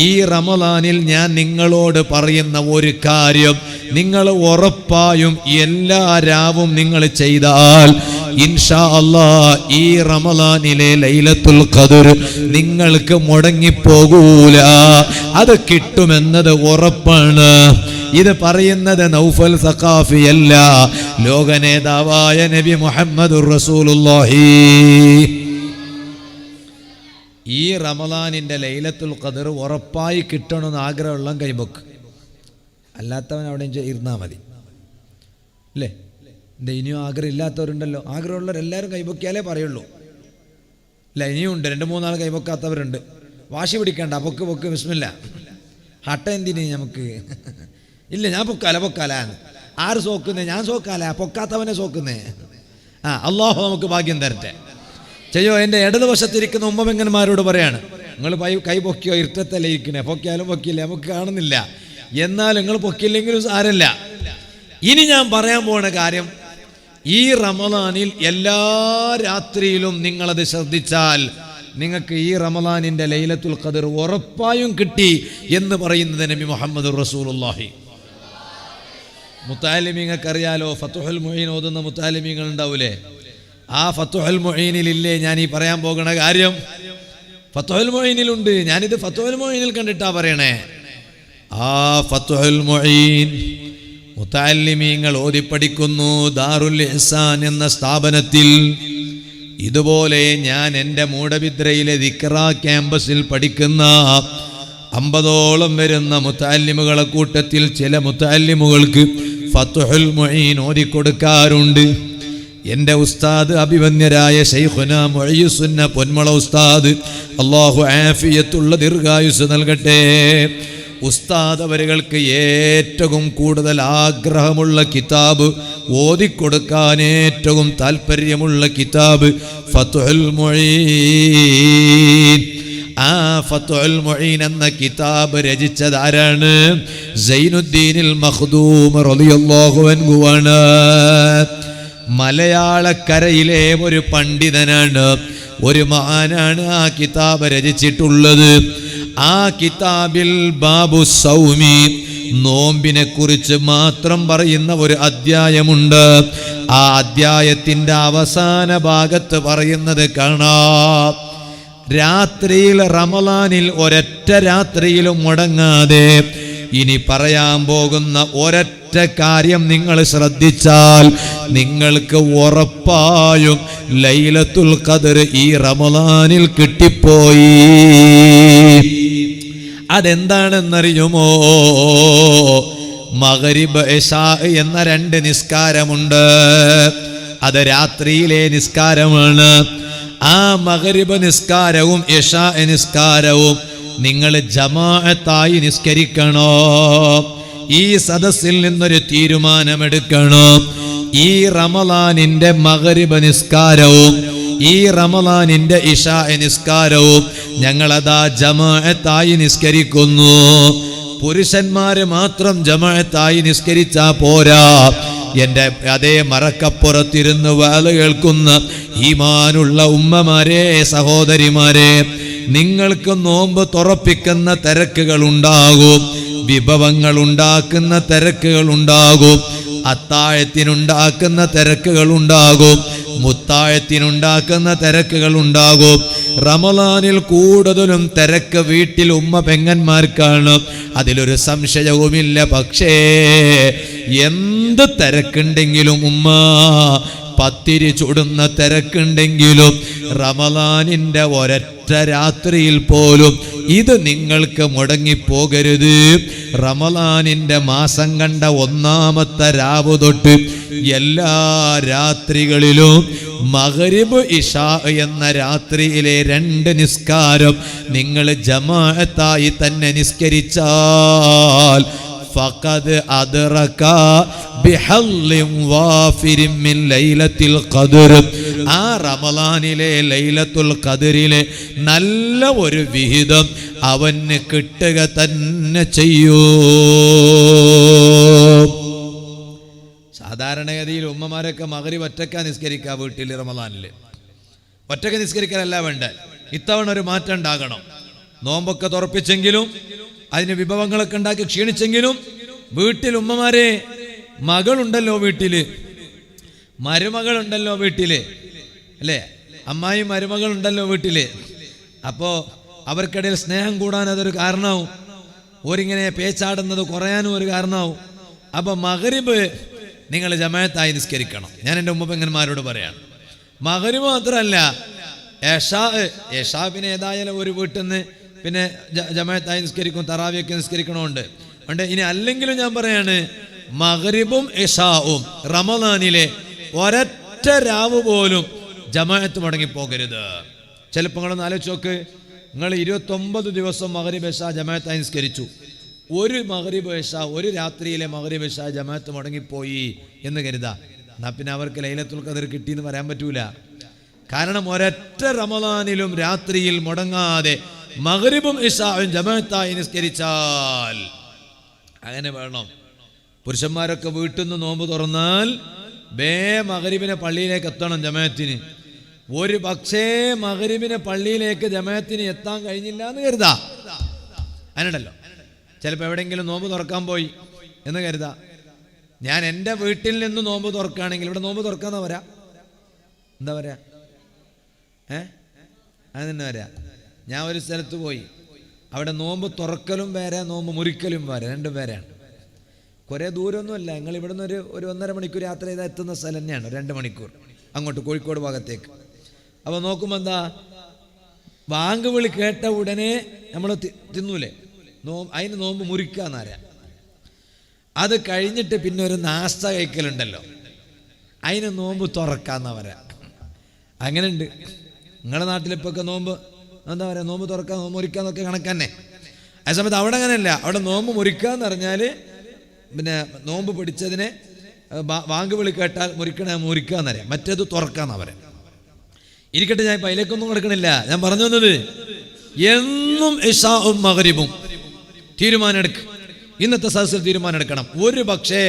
ഈ റമളാനിൽ ഞാൻ നിങ്ങളോട് പറയുന്ന ഒരു കാര്യം നിങ്ങൾ ഉറപ്പായും എല്ലാ രാവും നിങ്ങൾ ചെയ്താൽ ഇൻഷാ അല്ലാഹ് ഈ റമളാനിലെ ലൈലത്തുൽ ഖദർ നിങ്ങൾക്ക് മുടങ്ങിപ്പോകൂല, അത് കിട്ടുമെന്നത് ഉറപ്പാണ്. ഇത് പറയുന്നത് നൗഫൽ സഖാഫിയല്ല, ലോക നേതാവായ നബി മുഹമ്മദുർ റസൂലുള്ളാഹി. ഈ റമളാനിൻ്റെ ലൈലത്തുൽ ഖദർ ഉറപ്പായി കിട്ടണമെന്ന് ആഗ്രഹമുള്ള കൈബൊക്ക്, അല്ലാത്തവൻ അവിടെ ഇരുന്നാൽ മതി അല്ലേ? എന്താ ഇനിയും ആഗ്രഹം ഇല്ലാത്തവരുണ്ടല്ലോ? ആഗ്രഹമുള്ളവരെല്ലാവരും കൈബൊക്കിയാലേ പറയുള്ളൂ അല്ല? ഇനിയും ഉണ്ട് 2-3 ആൾ കൈബൊക്കാത്തവരുണ്ട്. വാശി പിടിക്കണ്ട, പൊക്ക് പൊക്ക് ബിസ്മില്ല. ഹട്ട എന്തിന് നമുക്ക്? ഇല്ല, ഞാൻ പൊക്കാലാന്ന്. ആര് സോക്കുന്നേ? ഞാൻ സോക്കാല, പൊക്കാത്തവനെ സോക്കുന്നേ. അള്ളാഹു നമുക്ക് ഭാഗ്യം തരട്ടെ. ചെയ്യോ. എൻ്റെ ഇടതുവശത്തിരിക്കുന്ന ഉമ്മപെങ്ങന്മാരോട് പറയാണ്, നിങ്ങൾ കൈ പൊക്കിയോ, ഇരുട്ടത്തല്ലേ ഇരിക്കണേ, പൊക്കിയാലും പൊക്കിയില്ല, നമുക്ക് കാണുന്നില്ല. എന്നാൽ നിങ്ങൾ പൊക്കിയില്ലെങ്കിലും സാരമില്ല. ഇനി ഞാൻ പറയാൻ പോകുന്ന കാര്യം ഈ റമളാനിൽ എല്ലാ രാത്രിയിലും നിങ്ങളത് ശ്രദ്ധിച്ചാൽ നിങ്ങൾക്ക് ഈ റമളാനിന്റെ ലൈലത്തുൽ ഖദർ ഉറപ്പായും കിട്ടി എന്ന് പറയുന്നത് നബി മുഹമ്മദ് റസൂലുള്ളാഹി. മുത്തഅല്ലിമീങ്ങൾക്ക് അറിയാലോ, ഫത്ഹുൽ മുഈൻ ഓതുന്ന മുത്തഅല്ലിമീങ്ങൾ ഉണ്ടാവൂലേ? ആ ഫത്ഹുൽ മുഈനിലില്ലേ ഞാൻ ഈ പറയാൻ പോകുന്ന കാര്യം? ഫത്ഹുൽ മുഈനിലുണ്ട്. ഞാനിത് ഫത്ഹുൽ മുഈനിൽ കണ്ടിട്ടാ പറയണേ. ആ ഫത്ഹുൽ മുഈൻ മുത്തഅല്ലിമീങ്ങൾ ഓതിപ്പടിക്കുന്നു ദാറുൽ ഇഹ്സാൻ എന്ന സ്ഥാപനത്തിൽ. ഇതുപോലെ ഞാൻ എൻ്റെ മൂടബിദ്രയിലെ ദിക്റ ക്യാമ്പസിൽ പഠിക്കുന്ന 50ഓളം വരുന്ന മുത്തഅല്ലിമുകളെ കൂട്ടത്തിൽ ചില മുത്തഅല്ലിമുകൾക്ക് ഫത്ഹുൽ മുഈൻ ഓതിക്കൊടുക്കാറുണ്ട്. എൻ്റെ ഉസ്താദ് അഭിവന്യരായ ശൈഖുനാ മുഈസുന്ന പൊന്മള ഉസ്താദ്, അല്ലാഹു ആഫിയത്തുള്ള ദീർഘായുസ് നൽകട്ടെ. ഉസ്താദ് അവരുകൾക്ക് ഏറ്റവും കൂടുതൽ ആഗ്രഹമുള്ള കിതാബ്, ഓതിക്കൊടുക്കാൻ ഏറ്റവും താല്പര്യമുള്ള കിതാബ് ഫത്ഹുൽ മുഈൻ. ആ ഫത്ഹുൽ മുഈൻ എന്ന കിതാബ് രചിച്ചതാരാണ്? സൈനുദ്ദീനിൽ മഖ്ദൂം റളിയല്ലാഹു അൻഹു ആണ്. മലയാളക്കരയിലെ ഒരു പണ്ഡിതനാണ്, ഒരു മഹാനാണ് ആ കിതാബ് രചിച്ചിട്ടുള്ളത്. ആ കിതാബിൽ ബാബു സൗമി, നോമ്പിനെ കുറിച്ച് മാത്രം പറയുന്ന ഒരു അധ്യായമുണ്ട്. ആ അധ്യായത്തിന്റെ അവസാന ഭാഗത്ത് പറയുന്നത് കാണാം, രാത്രിയിൽ റമളാനിൽ ഒരൊറ്റ രാത്രിയിലും മുടങ്ങാതെ ഇനി പറയാൻ പോകുന്ന ഒരൊറ്റ കാര്യം നിങ്ങൾ ശ്രദ്ധിച്ചാൽ നിങ്ങൾക്ക് ഉറപ്പായും ലൈലത്തുൽ ഖദർ ഈ റമളാനിൽ കിട്ടിപ്പോയി. അതെന്താണെന്നറിയുമോ? മഗ്രിബ് ഇശാ എന്ന 2 നിസ്കാരമുണ്ട്. അത് രാത്രിയിലെ നിസ്കാരമാണ്. ആ മഗ്രിബ് നിസ്കാരവും ഇശാ നിസ്കാരവും നിങ്ങൾ ജമാഅത്തായി നിസ്കരിക്കണോ? ഈ സദസ്സിൽ നിന്നൊരു തീരുമാനമെടുക്കണം. ഈ റമളാനിന്റെ മഗ്രിബ് നിസ്കാരവും ഈ റമളാനിന്റെ ഇശാ നിസ്കാരവും ഞങ്ങളതാ ജമാഅത്തായി നിസ്കരിക്കുന്നു. പുരുഷന്മാര് മാത്രം ജമാഅത്തായി നിസ്കരിച്ചാ പോരാ. എൻ്റെ അതേ മറക്കപ്പുറത്തിരുന്ന് വാല് കേൾക്കുന്ന ഈമാനുള്ള ഉമ്മമാരെ, സഹോദരിമാരെ, നിങ്ങൾക്ക് നോമ്പ് തുറപ്പിക്കുന്ന തിരക്കുകൾ ഉണ്ടാകും, വിഭവങ്ങൾ ഉണ്ടാക്കുന്ന തിരക്കുകൾ ഉണ്ടാകും, അത്താഴത്തിനുണ്ടാക്കുന്ന തിരക്കുകൾ ഉണ്ടാകും, മുത്താഴത്തിനുണ്ടാക്കുന്ന തിരക്കുകൾ ഉണ്ടാകും. റമളാനിൽ കൂടുതലും തിരക്ക് വീട്ടിൽ ഉമ്മ പെങ്ങന്മാർക്കാണ്, അതിലൊരു സംശയവുമില്ല. പക്ഷേ എന്ത് തിരക്കുണ്ടെങ്കിലും, ഉമ്മ പത്തിരി ചുടുന്ന തിരക്കുണ്ടെങ്കിലും, റമളാനിന്റെ ഒരൊറ്റ രാത്രിയിൽ പോലും ഇത് നിങ്ങൾക്ക് മുടങ്ങിപ്പോകരുത്. റമളാനിന്റെ മാസം കണ്ട 1ാമത്തെ രാവ് തൊട്ട് എല്ലാ രാത്രികളിലും മഗ്രിബ് ഇശാ എന്ന രാത്രിയിലെ 2 നിസ്കാരം നിങ്ങൾ ജമാഅത്തായി തന്നെ നിസ്കരിച്ചാൽ ഫഖദ് അദ്റക ബിഹല്ലിൻ വാഫിരിൻ മിൻ ലൈലത്തുൽ ഖദർ. ആ റമളാനിലെ ലൈലത്തുൽ ഖദറിലെ നല്ല ഒരു വിഹിതം അവന് കിട്ടുക തന്നെ ചെയ്യൂ. സാധാരണഗതിയിൽ ഉമ്മമാരൊക്കെ മഗ്രിബ് ഒറ്റക്ക നിസ്കരിക്കുക വീട്ടിൽ. റമളാനിൽ ഒറ്റക്ക നിസ്കരിക്കാനല്ല വേണ്ട. ഇത്തവണ ഒരു മാറ്റം ഉണ്ടാകണം. നോമ്പൊക്കെ തുറപ്പിച്ചെങ്കിലും അതിന് വിഭവങ്ങളൊക്കെ ഉണ്ടാക്കി ക്ഷീണിച്ചെങ്കിലും വീട്ടിൽ ഉമ്മമാരെ, മകളുണ്ടല്ലോ വീട്ടില്, മരുമകളുണ്ടല്ലോ വീട്ടില്, അല്ലേ? അമ്മായി മരുമകളുണ്ടല്ലോ വീട്ടില്. അപ്പോൾ അവർക്കിടയിൽ സ്നേഹം കൂടാൻ അതൊരു കാരണമാവും. ഓരിങ്ങനെ പേച്ചാടുന്നത് കുറയാനും ഒരു കാരണമാവും. അപ്പോൾ മഗ്രിബ് നിങ്ങൾ ജമാഅത്തായി നിസ്കരിക്കണം. ഞാൻ എൻ്റെ ഉമ്മപ്പെങ്ങന്മാരോട് പറയാണ്. മഗ്രിബ് മാത്രമല്ല, ഏഷാ പിന്നെ ഏതായാലും ഒരു വീട്ടിൽ നിന്ന് പിന്നെ ജമാഅത്തായി നിസ്കരിക്കും, തറാവിയൊക്കെ നിസ്കരിക്കണമുണ്ട്. ഇനി അല്ലെങ്കിലും ഞാൻ പറയാണ്, മഗ്രിബും ഇശാവും റമളാനിലെ ഒരൊറ്റ രാവ് പോലും ജമാഅത്ത് മുടങ്ങിപ്പോകരുത്. ചിലപ്പോൾ നിങ്ങളൊന്ന് ആലോചിച്ച് നോക്ക്, നിങ്ങൾ 29 ദിവസം മഗ്രിബ് ഇശാ ജമാഅത്തായി നിസ്കരിച്ചു, ഒരു മഗ്രിബ് ഇശാ, ഒരു രാത്രിയിലെ മഗ്രിബ് ഇശാ ജമാഅത്ത് മുടങ്ങിപ്പോയി എന്ന് കരുതാ. എന്നാൽ പിന്നെ അവർക്ക് ലൈലത്തുൽ ഖദർ കിട്ടിയെന്ന് പറയാൻ പറ്റൂല. കാരണം ഒരൊറ്റ റമളാനിലും രാത്രിയിൽ മുടങ്ങാതെ മഗ്രിബും ഇശാവും ജമാഅത്തായി നിസ്കരിച്ചാൽ അങ്ങനെ വേണം. പുരുഷന്മാരൊക്കെ വീട്ടിൽ നിന്ന് നോമ്പ് തുറന്നാൽ മഗ്‌രിബിനെ പള്ളിയിലേക്ക് എത്തണം ജമാഅത്തിന്. ഒരു പക്ഷേ മഗ്‌രിബിനെ പള്ളിയിലേക്ക് ജമാഅത്തിന് എത്താൻ കഴിഞ്ഞില്ല എന്ന് കരുതാ. അതിനുണ്ടല്ലോ ചിലപ്പോൾ എവിടെയെങ്കിലും നോമ്പ് തുറക്കാൻ പോയി എന്ന് കരുതാ. ഞാൻ എൻ്റെ വീട്ടിൽ നിന്ന് നോമ്പ് തുറക്കുകയാണെങ്കിൽ ഇവിടെ നോമ്പ് തുറക്കാന്നാ വരാ, എന്താ പറയാ, അതെന്നെ വരാ. ഞാൻ ഒരു സ്ഥലത്ത് പോയി, അവിടെ നോമ്പ് തുറക്കലും വേറെ നോമ്പ് മുറിക്കലും വേറെ, രണ്ടും വേറെയാണ്. കുറേ ദൂരമൊന്നുമല്ല, ഞങ്ങൾ ഇവിടെ നിന്ന് ഒരു 1.5 മണിക്കൂർ യാത്ര ചെയ്താൽ എത്തുന്ന സ്ഥലം തന്നെയാണ്. 2 മണിക്കൂർ അങ്ങോട്ട് കോഴിക്കോട് ഭാഗത്തേക്ക്. അപ്പോൾ നോക്കുമ്പോൾ എന്താ, ബാങ്ക് വിളി കേട്ട ഉടനെ നമ്മൾ തിന്നൂലേ, അതിന് നോമ്പ് മുറിക്കാന്നറിയാം. അത് കഴിഞ്ഞിട്ട് പിന്നെ ഒരു നാസ്ത കഴിക്കലുണ്ടല്ലോ, അതിന് നോമ്പ് തുറക്കാന്നാ പറയാ. അങ്ങനെ ഉണ്ട്. നിങ്ങളുടെ നാട്ടിലിപ്പൊക്കെ നോമ്പ് എന്താ പറയുക, നോമ്പ് തുറക്കാൻ നോമ്പ് മുറിക്കാന്നൊക്കെ കണക്ക് തന്നെ. ആ സമയത്ത് അവിടെ അങ്ങനെയല്ല. അവിടെ നോമ്പ് മുറിക്കാന്ന് പറഞ്ഞാൽ പിന്നെ നോമ്പ് പിടിച്ചതിനെ ബാങ്ക് വിളി കേട്ടാൽ മുറിക്കാന്നറിയാം, മറ്റേത് തുറക്കാന്നാ പറയാം. ഇരിക്കട്ടെ, ഞാൻ ഇപ്പം അതിലേക്കൊന്നും കൊടുക്കണില്ല. ഞാൻ പറഞ്ഞു വന്നത്, എന്നും ഇശാഉം മഗ്‌രിബും തീരുമാനം എടുക്കുക. ഇന്നത്തെ സദസ്സിൽ തീരുമാനം എടുക്കണം. ഒരു പക്ഷേ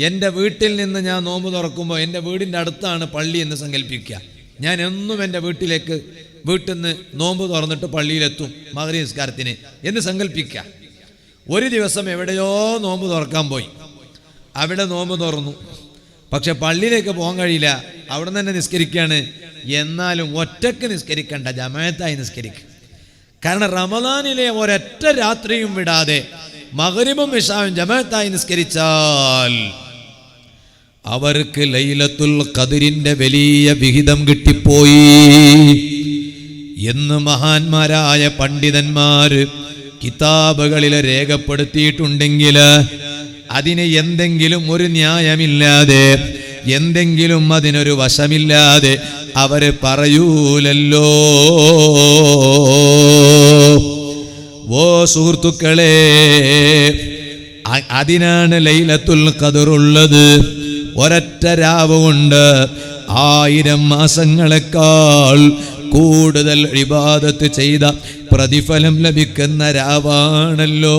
എൻ്റെ വീട്ടിൽ നിന്ന് ഞാൻ നോമ്പ് തുറക്കുമ്പോൾ എൻ്റെ വീടിൻ്റെ അടുത്താണ് പള്ളി എന്ന് സങ്കല്പിക്കുക. ഞാൻ എന്നും എൻ്റെ വീട്ടിൽ നിന്ന് നോമ്പ് തുറന്നിട്ട് പള്ളിയിലെത്തും മഗ്‌രിബ് നിസ്കാരത്തിന് എന്ന് സങ്കല്പിക്കുക. ഒരു ദിവസം എവിടെയോ നോമ്പ് തുറക്കാൻ പോയി, അവിടെ നോമ്പ് തുറന്നു, പക്ഷെ പള്ളിയിലേക്ക് പോകാൻ കഴിയില്ല, അവിടെ നിന്ന് തന്നെ നിസ്കരിക്കുകയാണ്. എന്നാലും ഒറ്റക്ക് നിസ്കരിക്കണ്ട, ജമാഅത്തായി നിസ്കരിക്കുക. കാരണം റമദാനിലെ ഒരൊറ്റ രാത്രിയും വിടാതെ മഗ്‌രിബും ഇശാഉം ജമാഅത്തായി നിസ്കരിച്ചാൽ അവർക്ക് ലൈലത്തുൽ ഖദ്റിന്റെ വലിയ വിഹിതം കിട്ടിപ്പോയി എന്ന് മഹാന്മാരായ പണ്ഡിതന്മാര് കിതാബുകളിൽ രേഖപ്പെടുത്തിയിട്ടുണ്ടെങ്കിൽ അതിന് എന്തെങ്കിലും ഒരു ന്യായമില്ലാതെ, എന്തെങ്കിലും അതിനൊരു വശമില്ലാതെ അവര് പറയൂലല്ലോ. ഓ സുഹൃത്തുക്കളെ, അതിനാണ് ലൈലത്തുൽ ഖദ്ർ ഉള്ളത്. ഒരൊറ്റ രാവ് കൊണ്ട് 1000 മാസങ്ങളെക്കാൾ കൂടുതൽ ഇബാദത്ത് ചെയ്ത പ്രതിഫലം ലഭിക്കുന്ന രാവാണല്ലോ.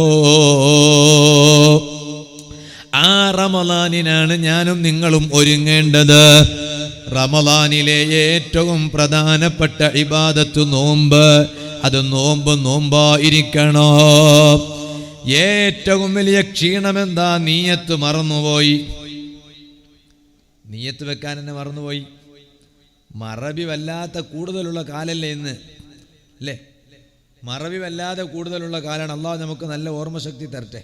ആ റമളാനിനാണ് ഞാനും നിങ്ങളും ഒരുങ്ങേണ്ടത്. റമളാനിലെ ഏറ്റവും പ്രധാനപ്പെട്ട ഇബാദത്ത് നോമ്പ്. അത് നോമ്പായിരിക്കണോ. ഏറ്റവും വലിയ ക്ഷീണമെന്താ, നീയത്ത് മറന്നുപോയി. നീയത്ത് വെക്കാൻ തന്നെ മറന്നുപോയി. മറവി വല്ലാത്ത കൂടുതലുള്ള കാലല്ലേ ഇന്ന്, അല്ലേ? മറവി വല്ലാതെ കൂടുതലുള്ള കാലമാണ്. അള്ളാഹു നമുക്ക് നല്ല ഓർമ്മശക്തി തരട്ടെ.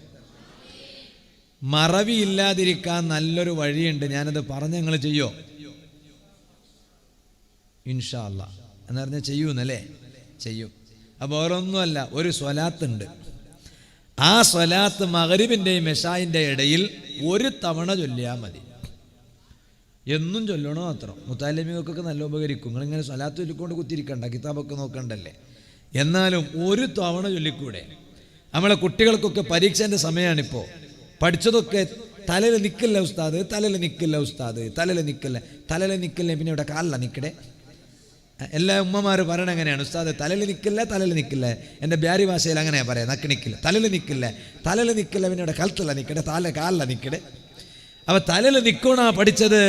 മറവി ഇല്ലാതിരിക്കാൻ നല്ലൊരു വഴിയുണ്ട്. ഞാനത് പറഞ്ഞ് നിങ്ങൾ ചെയ്യോ? ഇൻഷാ അല്ലാഹ് എന്ന് പറഞ്ഞാൽ ചെയ്യൂന്നല്ലേ? ചെയ്യും. അപ്പോൾ ഓരോന്നുമല്ല, ഒരു സ്വലാത്തുണ്ട്. ആ സ്വലാത്ത് മഗ്‌രിബിൻ്റെയും ഇശാഇൻ്റെ ഇടയിൽ ഒരു തവണ ചൊല്ലിയാൽ മതി. എന്നും ചൊല്ലണോ മാത്രം. മുത്താലിമികൾക്കൊക്കെ നല്ല ഉപകരിക്കും. നിങ്ങളിങ്ങനെ സ്വലാത്ത് ചൊല്ലിക്കൊണ്ട് കുത്തിരിക്കണ്ട, കിതാബൊക്കെ നോക്കണ്ടല്ലേ. എന്നാലും ഒരു തവണ ചൊല്ലിക്കൂടെ? നമ്മളെ കുട്ടികൾക്കൊക്കെ പരീക്ഷേൻ്റെ സമയമാണിപ്പോൾ. പഠിച്ചതൊക്കെ തലയിൽ നിൽക്കില്ല ഉസ്താദ്, തലയിൽ നിൽക്കില്ല ഉസ്താദ്, തലയിൽ നിൽക്കില്ല. പിന്നെ ഇവിടെ കാലില നിൽക്കടേ. എല്ലാ ഉമ്മമാർ പറയണ എങ്ങനെയാണ്, ഉസ്താദ് തലയിൽ നിൽക്കില്ല. എൻ്റെ ബ്യാരി ഭാഷയിൽ അങ്ങനെയാണ് പറയാം, നിൽക്കില്ല, തലയിൽ നിൽക്കില്ല. പിന്നെ ഇവിടെ കലത്തല്ല നിൽക്കടേ, കാലില നിൽക്കടേ. അപ്പോൾ തലയിൽ നിൽക്കണ പഠിച്ചത്,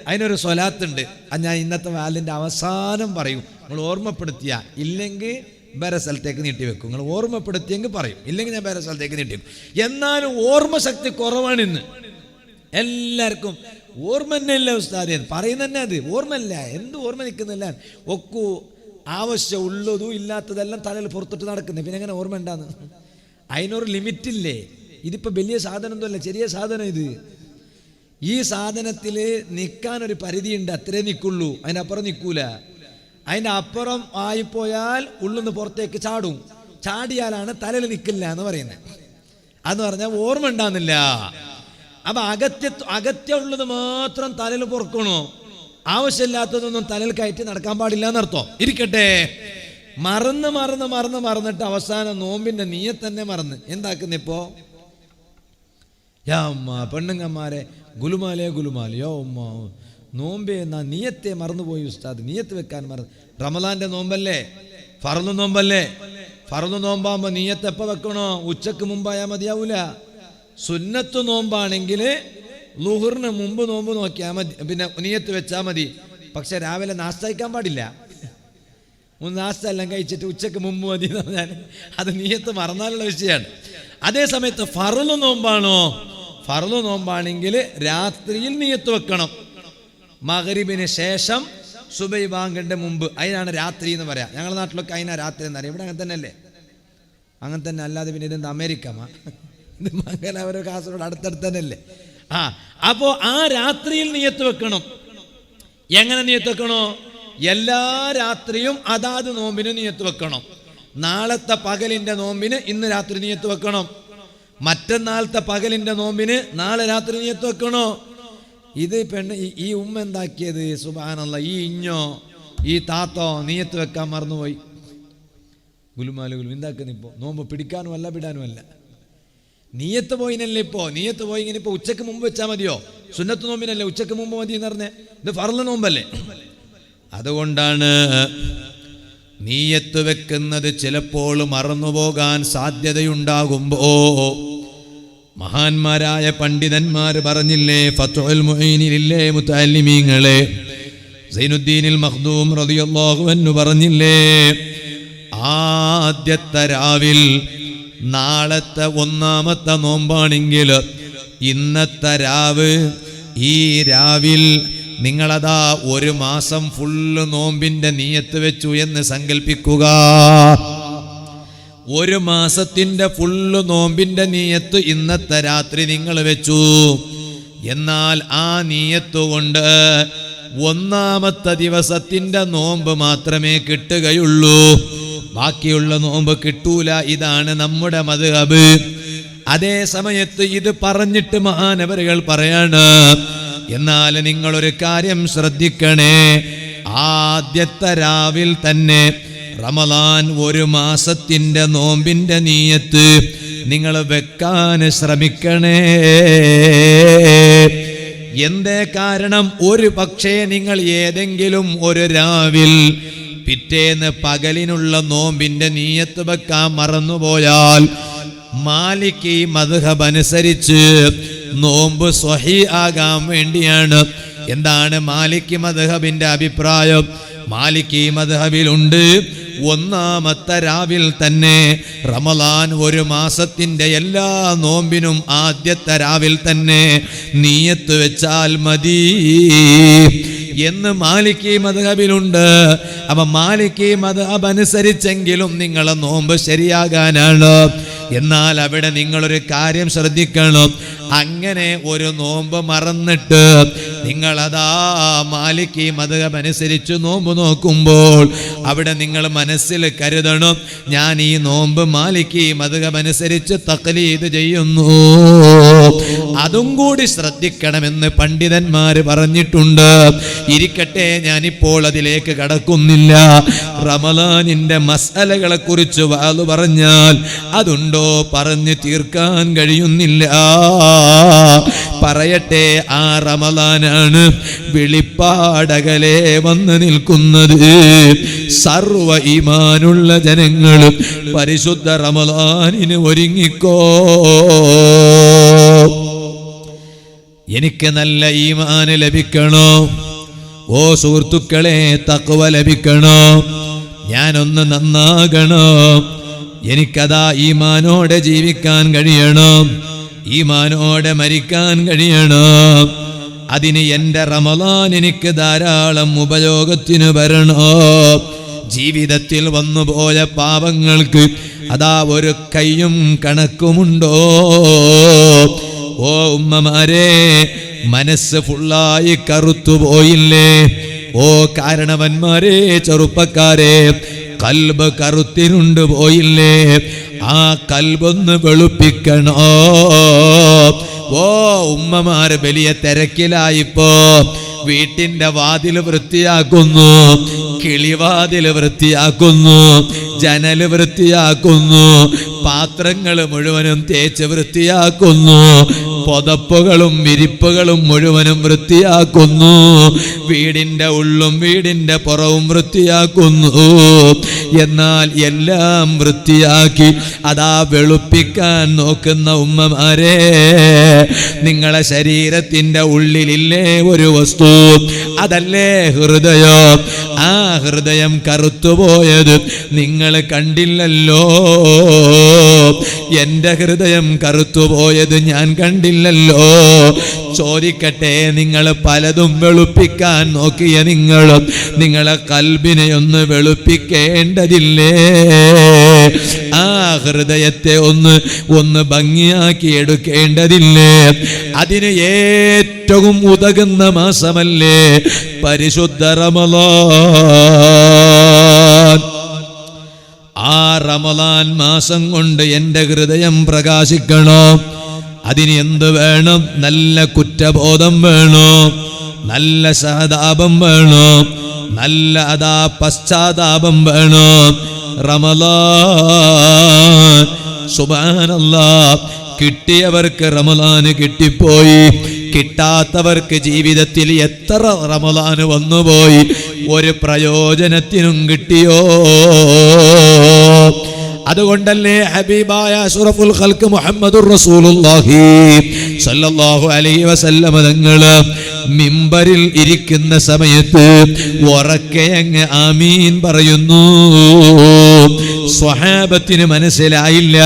അതിനൊരു സ്വലാത്തുണ്ട്. അത് ഞാൻ ഇന്നത്തെ വാലിൻ്റെ അവസാനം പറയും. നിങ്ങൾ ഓർമ്മപ്പെടുത്തിയ, ഇല്ലെങ്കിൽ വേറെ സ്ഥലത്തേക്ക് നീട്ടിവെക്കും. നിങ്ങൾ ഓർമ്മപ്പെടുത്തിയെങ്കിൽ പറയും, ഇല്ലെങ്കിൽ ഞാൻ വേറെ സ്ഥലത്തേക്ക് നീട്ടിവെക്കും. എന്നാലും ഓർമ്മശക്തി കുറവാണ് ഇന്ന് എല്ലാവർക്കും. ഓർമ്മ തന്നെ ഇല്ല ഉസ്താദ് പറയുന്ന തന്നെ, അത് ഓർമ്മയില്ല. എന്ത് ഓർമ്മ നിൽക്കുന്നില്ല? ഒക്കു ആവശ്യം ഉള്ളതും ഇല്ലാത്തതെല്ലാം തലയിൽ പുറത്തിട്ട് നടക്കുന്നത്. പിന്നെ എങ്ങനെ ഓർമ്മ ഉണ്ടാന്ന്? അതിനൊരു ലിമിറ്റില്ലേ? ഇതിപ്പോൾ വലിയ സാധനമൊന്നുമല്ല, ചെറിയ സാധനം ഇത്. ഈ സാധനത്തിൽ നിൽക്കാനൊരു പരിധിയുണ്ട്, അത്രേ നിൽക്കുള്ളൂ, അതിനപ്പുറം നിൽക്കൂല. അതിൻ്റെ അപ്പുറം ആയിപ്പോയാൽ ഉള്ളിന്ന് പുറത്തേക്ക് ചാടും. ചാടിയാലാണ് തലയിൽ നിൽക്കില്ല എന്ന് പറയുന്നത്. അതെന്ന് പറഞ്ഞാൽ ഓർമ്മ ഉണ്ടാകുന്നില്ല. അപ്പം അകത്യം ഉള്ളത് മാത്രം തലയിൽ പൊറക്കണോ? ആവശ്യമില്ലാത്തതൊന്നും തലയിൽ കയറ്റി നടക്കാൻ പാടില്ല എന്നർത്ഥം. ഇരിക്കട്ടെ, മറന്നിട്ട് അവസാനം നോമ്പിൻ്റെ നീയത്ത് തന്നെ മറന്ന് എന്താക്കുന്നിപ്പോ? യാ ഉമ്മ, പെണ്ണുങ്ങന്മാരെ ഗുലുമാലേ യോ ഉമ്മ, നോമ്പേ എന്നാ നീയത്തെ മറന്നുപോയി ഉസ്താദ്, നീയത്ത് വെക്കാൻ മറന്നു. റമദാന്റെ നോമ്പല്ലേ, ഫർദ് നോമ്പല്ലേ? ഫർദ് നോമ്പാകുമ്പോൾ നീയത്ത് എപ്പോൾ വെക്കണോ? ഉച്ചക്ക് മുമ്പായാൽ മതിയാവൂല. സുന്നത്ത് നോമ്പാണെങ്കിൽ ളുഹറിന് മുമ്പ് നോമ്പ് നോക്കിയാൽ മതി, പിന്നെ നിയത്ത് വെച്ചാൽ മതി. പക്ഷെ രാവിലെ നാസ്ത കഴിക്കാൻ പാടില്ല. നാസ്ത എല്ലാം കഴിച്ചിട്ട് ഉച്ചക്ക് മുമ്പ് മതി എന്ന് പറഞ്ഞാൽ അത് നിയത്ത് മറന്നാലുള്ള വിഷയമാണ്. അതേ സമയത്ത് ഫർള് നോമ്പാണോ, ഫർള് നോമ്പാണെങ്കിൽ രാത്രിയിൽ നിയത്ത് വെക്കണം. മഗ്രിബിന് ശേഷം സുബൈ ബാങ്കിന്റെ മുമ്പ്, അതിനാണ് രാത്രി എന്ന് പറയാം. ഞങ്ങളുടെ നാട്ടിലൊക്കെ അതിനാ രാത്രി എന്നറിയാം. ഇവിടെ അങ്ങനെ തന്നെ അല്ലേ? അങ്ങനെ തന്നെ. അല്ലാതെ പിന്നെ ഇതെന്താ അമേരിക്കമാ? ഇത് മംഗലാപുരം കാസർഗോഡ് അടുത്തടുത്ത് തന്നെ അല്ലേ? അപ്പോ ആ രാത്രിയിൽ നിയത്ത് വെക്കണം. എങ്ങനെ നിയത്ത് വെക്കണോ? എല്ലാ രാത്രിയും അതാത് നോമ്പിന് നിയത്ത് വെക്കണം. നാളത്തെ പകലിന്റെ നോമ്പിന് ഇന്ന് രാത്രി നിയത്ത് വെക്കണം. മറ്റന്നാളത്തെ പകലിന്റെ നോമ്പിന് നാളെ രാത്രി നിയത്ത് വെക്കണോ? ഇത് പെണ്ണ് ഈ ഉമ്മ എന്താക്കിയത്? സുബ്ഹാനല്ലാഹ്, ഈ ഇഞ്ഞോ ഈ താത്തോ നിയത്ത് വെക്കാൻ മറന്നുപോയി. ഗുലുമാലുകളും എന്താക്കുന്നിപ്പോ? നോമ്പ് പിടിക്കാനും അല്ല വിടാനും അല്ല. നീയത്ത് പോയിനല്ലേ? ഇപ്പോ നീയത്ത് പോയി ഇങ്ങനെ ഇപ്പൊ ഉച്ചക്ക് മുമ്പ് വെച്ചാൽ മതിയോ? സുന്നത്ത് നോമ്പിനല്ലേ ഉച്ചക്ക് മുമ്പ് മതി എന്ന് പറഞ്ഞേ? ഇത് ഫർള് നോമ്പല്ലേ? അതുകൊണ്ടാണ് നീയത്ത് വെക്കുന്നത് ചിലപ്പോൾ മറന്നുപോകാൻ സാധ്യതയുണ്ടാകുമ്പോ മഹാന്മാരായ പണ്ഡിതന്മാർ പറഞ്ഞില്ലേ, ഫത്ഹുൽ മുഈനിലില്ലേ മുതഅല്ലിമീങ്ങളെ, സൈനുദ്ദീനിൽ മഖ്ദൂം റളിയല്ലാഹു അൻഹു പറഞ്ഞില്ലേ, ആദ്യത്തെ രാവിൽ നാളത്തെ ഒന്നാമത്തെ നോമ്പാണെങ്കിൽ ഇന്നത്തെ രാവ്, ഈ രാവിൽ നിങ്ങളതാ ഒരു മാസം ഫുള്ള് നോമ്പിന്റെ നിയത്ത് വെച്ചു എന്ന് സങ്കല്പിക്കുക. ഒരു മാസത്തിന്റെ ഫുള്ള് നോമ്പിന്റെ നിയത്ത് ഇന്നത്തെ രാത്രി നിങ്ങൾ വെച്ചു. എന്നാൽ ആ നിയത്ത് കൊണ്ട് ഒന്നാമത്തെ ദിവസത്തിന്റെ നോമ്പ് മാത്രമേ കിട്ടുകയുള്ളൂ, ബാക്കിയുള്ള നോമ്പ് കിട്ടൂല. ഇതാണ് നമ്മുടെ മദ്ഹബ്. അതേ സമയത്ത് ഇത് പറഞ്ഞിട്ട് മഹാനവറുകൾ പറയാണ്, എന്നാൽ നിങ്ങളൊരു കാര്യം ശ്രദ്ധിക്കണേ, ആദ്യത്തെ രാവിൽ തന്നെ റമളാൻ ഒരു മാസത്തിന്റെ നോമ്പിന്റെ നിയത്ത് നിങ്ങൾ വെക്കാൻ ശ്രമിക്കണേ. എന്തേ കാരണം? ഒരു പക്ഷേ നിങ്ങൾ ഏതെങ്കിലും ഒരു രാവിൽ പിറ്റേന്ന് പകലിനുള്ള നോമ്പിന്റെ നിയത്ത് വെക്കാൻ മറന്നുപോയാൽ മാലിക്കി മദ്ഹബ് അനുസരിച്ച് നോമ്പ് സ്വഹീ ആകാൻ വേണ്ടിയാണ്. എന്താണ് മാലിക്കി മദ്ഹബിന്റെ അഭിപ്രായം? മാലിക്കി മദ്ഹബിലുണ്ട്, ഒന്നാമത്തെ രാവിൽ തന്നെ റമളാൻ ഒരു മാസത്തിന്റെ എല്ലാ നോമ്പിനും ആദ്യത്തെ രാവിൽ തന്നെ നിയത്ത് വെച്ചാൽ മതി എന്ന് മാലിക്കി മദ്ഹബിലുണ്ട്. അപ്പൊ മാലിക്കി മദ്ഹബ് അനുസരിച്ചെങ്കിലും നിങ്ങളെ നോമ്പ് ശരിയാകാനാണ്. എന്നാൽ അവിടെ നിങ്ങളൊരു കാര്യം ശ്രദ്ധിക്കണം, അങ്ങനെ ഒരു നോമ്പ് മറന്നിട്ട് നിങ്ങളതാ മാലിക്കി മദ്ഹബ് അനുസരിച്ച് നോമ്പ് നോക്കുമ്പോൾ അവിടെ നിങ്ങൾ മനസ്സിൽ കരുതണം, ഞാൻ ഈ നോമ്പ് മാലിക്കി മദ്ഹബ് അനുസരിച്ച് തഖ്ലീദ് ചെയ്യുന്നു. അതും കൂടി ശ്രദ്ധിക്കണമെന്ന് പണ്ഡിതന്മാര് പറഞ്ഞിട്ടുണ്ട്. ഇരിക്കട്ടെ, ഞാനിപ്പോൾ അതിലേക്ക് കടക്കുന്നില്ല. റമളാനിന്റെ മസ്അലകളെ കുറിച്ച് വാള് പറഞ്ഞാൽ അതുണ്ടോ പറഞ്ഞു തീർക്കാൻ കഴിയുന്നില്ല. പറയട്ടെ, ആ റമളാനാണ് വെളിപ്പാടകലെ വന്ന് നിൽക്കുന്നത്. സർവ ഈമാനുള്ള ജനങ്ങൾ പരിശുദ്ധ റമളാനിന് ഒരുങ്ങിക്കോ. എനിക്ക് നല്ല ഈമാൻ ലഭിക്കണോ? ഓ സുഹൃത്തുക്കളെ, തഖ്വ ലഭിക്കണോ? ഞാനൊന്ന് നന്നാകണോ? എനിക്കതാ ഈമാനോടെ ജീവിക്കാൻ കഴിയണം, ഈമാനോടെ മരിക്കാൻ കഴിയണം. അതിന് എൻ്റെ റമളാൻ എനിക്ക് ധാരാളം ഉപയോഗത്തിന് വരണോ? ജീവിതത്തിൽ വന്നുപോയ പാപങ്ങൾക്ക് അതാ ഒരു കയ്യും കണക്കുമുണ്ടോ? ഓ ഉമ്മമാരെ, മനസ്സ് ഫുള്ളായി കറുത്തുപോയില്ലേ? ഓ കാരണവന്മാരെ, ചെറുപ്പക്കാരെ, കൽബ് കറുത്തിരുണ്ട് പോയില്ലേ? ആ കൽബൊന്ന് വെളുപ്പിക്കണോ? ഓ ഉമ്മമാര് വലിയ തിരക്കിലായിപ്പോ വീട്ടിന്റെ വാതില് വൃത്തിയാക്കുന്നു, കിളിവാതില് വൃത്തിയാക്കുന്നു, ജനല് വൃത്തിയാക്കുന്നു, പാത്രങ്ങൾ മുഴുവനും തേച്ച് വൃത്തിയാക്കുന്നു, പുതപ്പുകളും വിരിപ്പുകളും മുഴുവനും വൃത്തിയാക്കുന്നു, വീടിന്റെ ഉള്ളും വീടിന്റെ പുറവും വൃത്തിയാക്കുന്നു. എന്നാൽ എല്ലാം വൃത്തിയാക്കി അതാ വെളുപ്പിക്കാൻ നോക്കുന്ന ഉമ്മമാരെ, നിങ്ങളെ ശരീരത്തിന്റെ ഉള്ളിലില്ലേ ഒരു വസ്തു, അതല്ലേ ഹൃദയം. ആ ഹൃദയം കറുത്തുപോയത് നിങ്ങൾ കണ്ടില്ലല്ലോ. എന്റെ ഹൃദയം കറുത്തുപോയത് ഞാൻ കണ്ടില്ലല്ലോ. ചോദിക്കട്ടെ, നിങ്ങൾ പലതും വെളുപ്പിക്കാൻ നോക്കിയ നിങ്ങളെ കൽബിനെ ഒന്ന് വെളുപ്പിക്കേണ്ടതില്ലേ? ആ ഹൃദയത്തെ ഒന്ന് ഭംഗിയാക്കി എടുക്കേണ്ടതില്ലേ? അതിന് ഏറ്റവും ഉതകുന്ന മാസമല്ലേ പരിശുദ്ധ റമളാൻ. ആ റമളാൻ മാസം കൊണ്ട് എൻ്റെ ഹൃദയം പ്രകാശിക്കണം. അതിന് എന്ത് വേണം? നല്ല കുറ്റബോധം വേണം, നല്ല സഹതാപം വേണം, നല്ല പശ്ചാത്താപം വേണം. റമളാൻ സുബ്ഹാനല്ലാഹ്, കിട്ടിയവർക്ക് റമളാന് കിട്ടിപ്പോയി, കിട്ടാത്തവർക്ക് ജീവിതത്തിൽ എത്ര റമളാന് വന്നുപോയി, ഒരു പ്രയോജനത്തിനും കിട്ടിയോ? അതുകൊണ്ടല്ലേ ഹബീബായ അഷ്റഫുൽ ഖൽഖ് മുഹമ്മദുർ റസൂലുള്ളാഹി സ്വല്ലല്ലാഹു അലൈഹി വസല്ലം തങ്ങൾ മിമ്പറിൽ ഇരിക്കുന്ന സമയത്ത് ഉറക്കെ അങ്ങ് ആമീൻ പറയുന്നു. സ്വഹാബത്തിന് മനസ്സിലായില്ല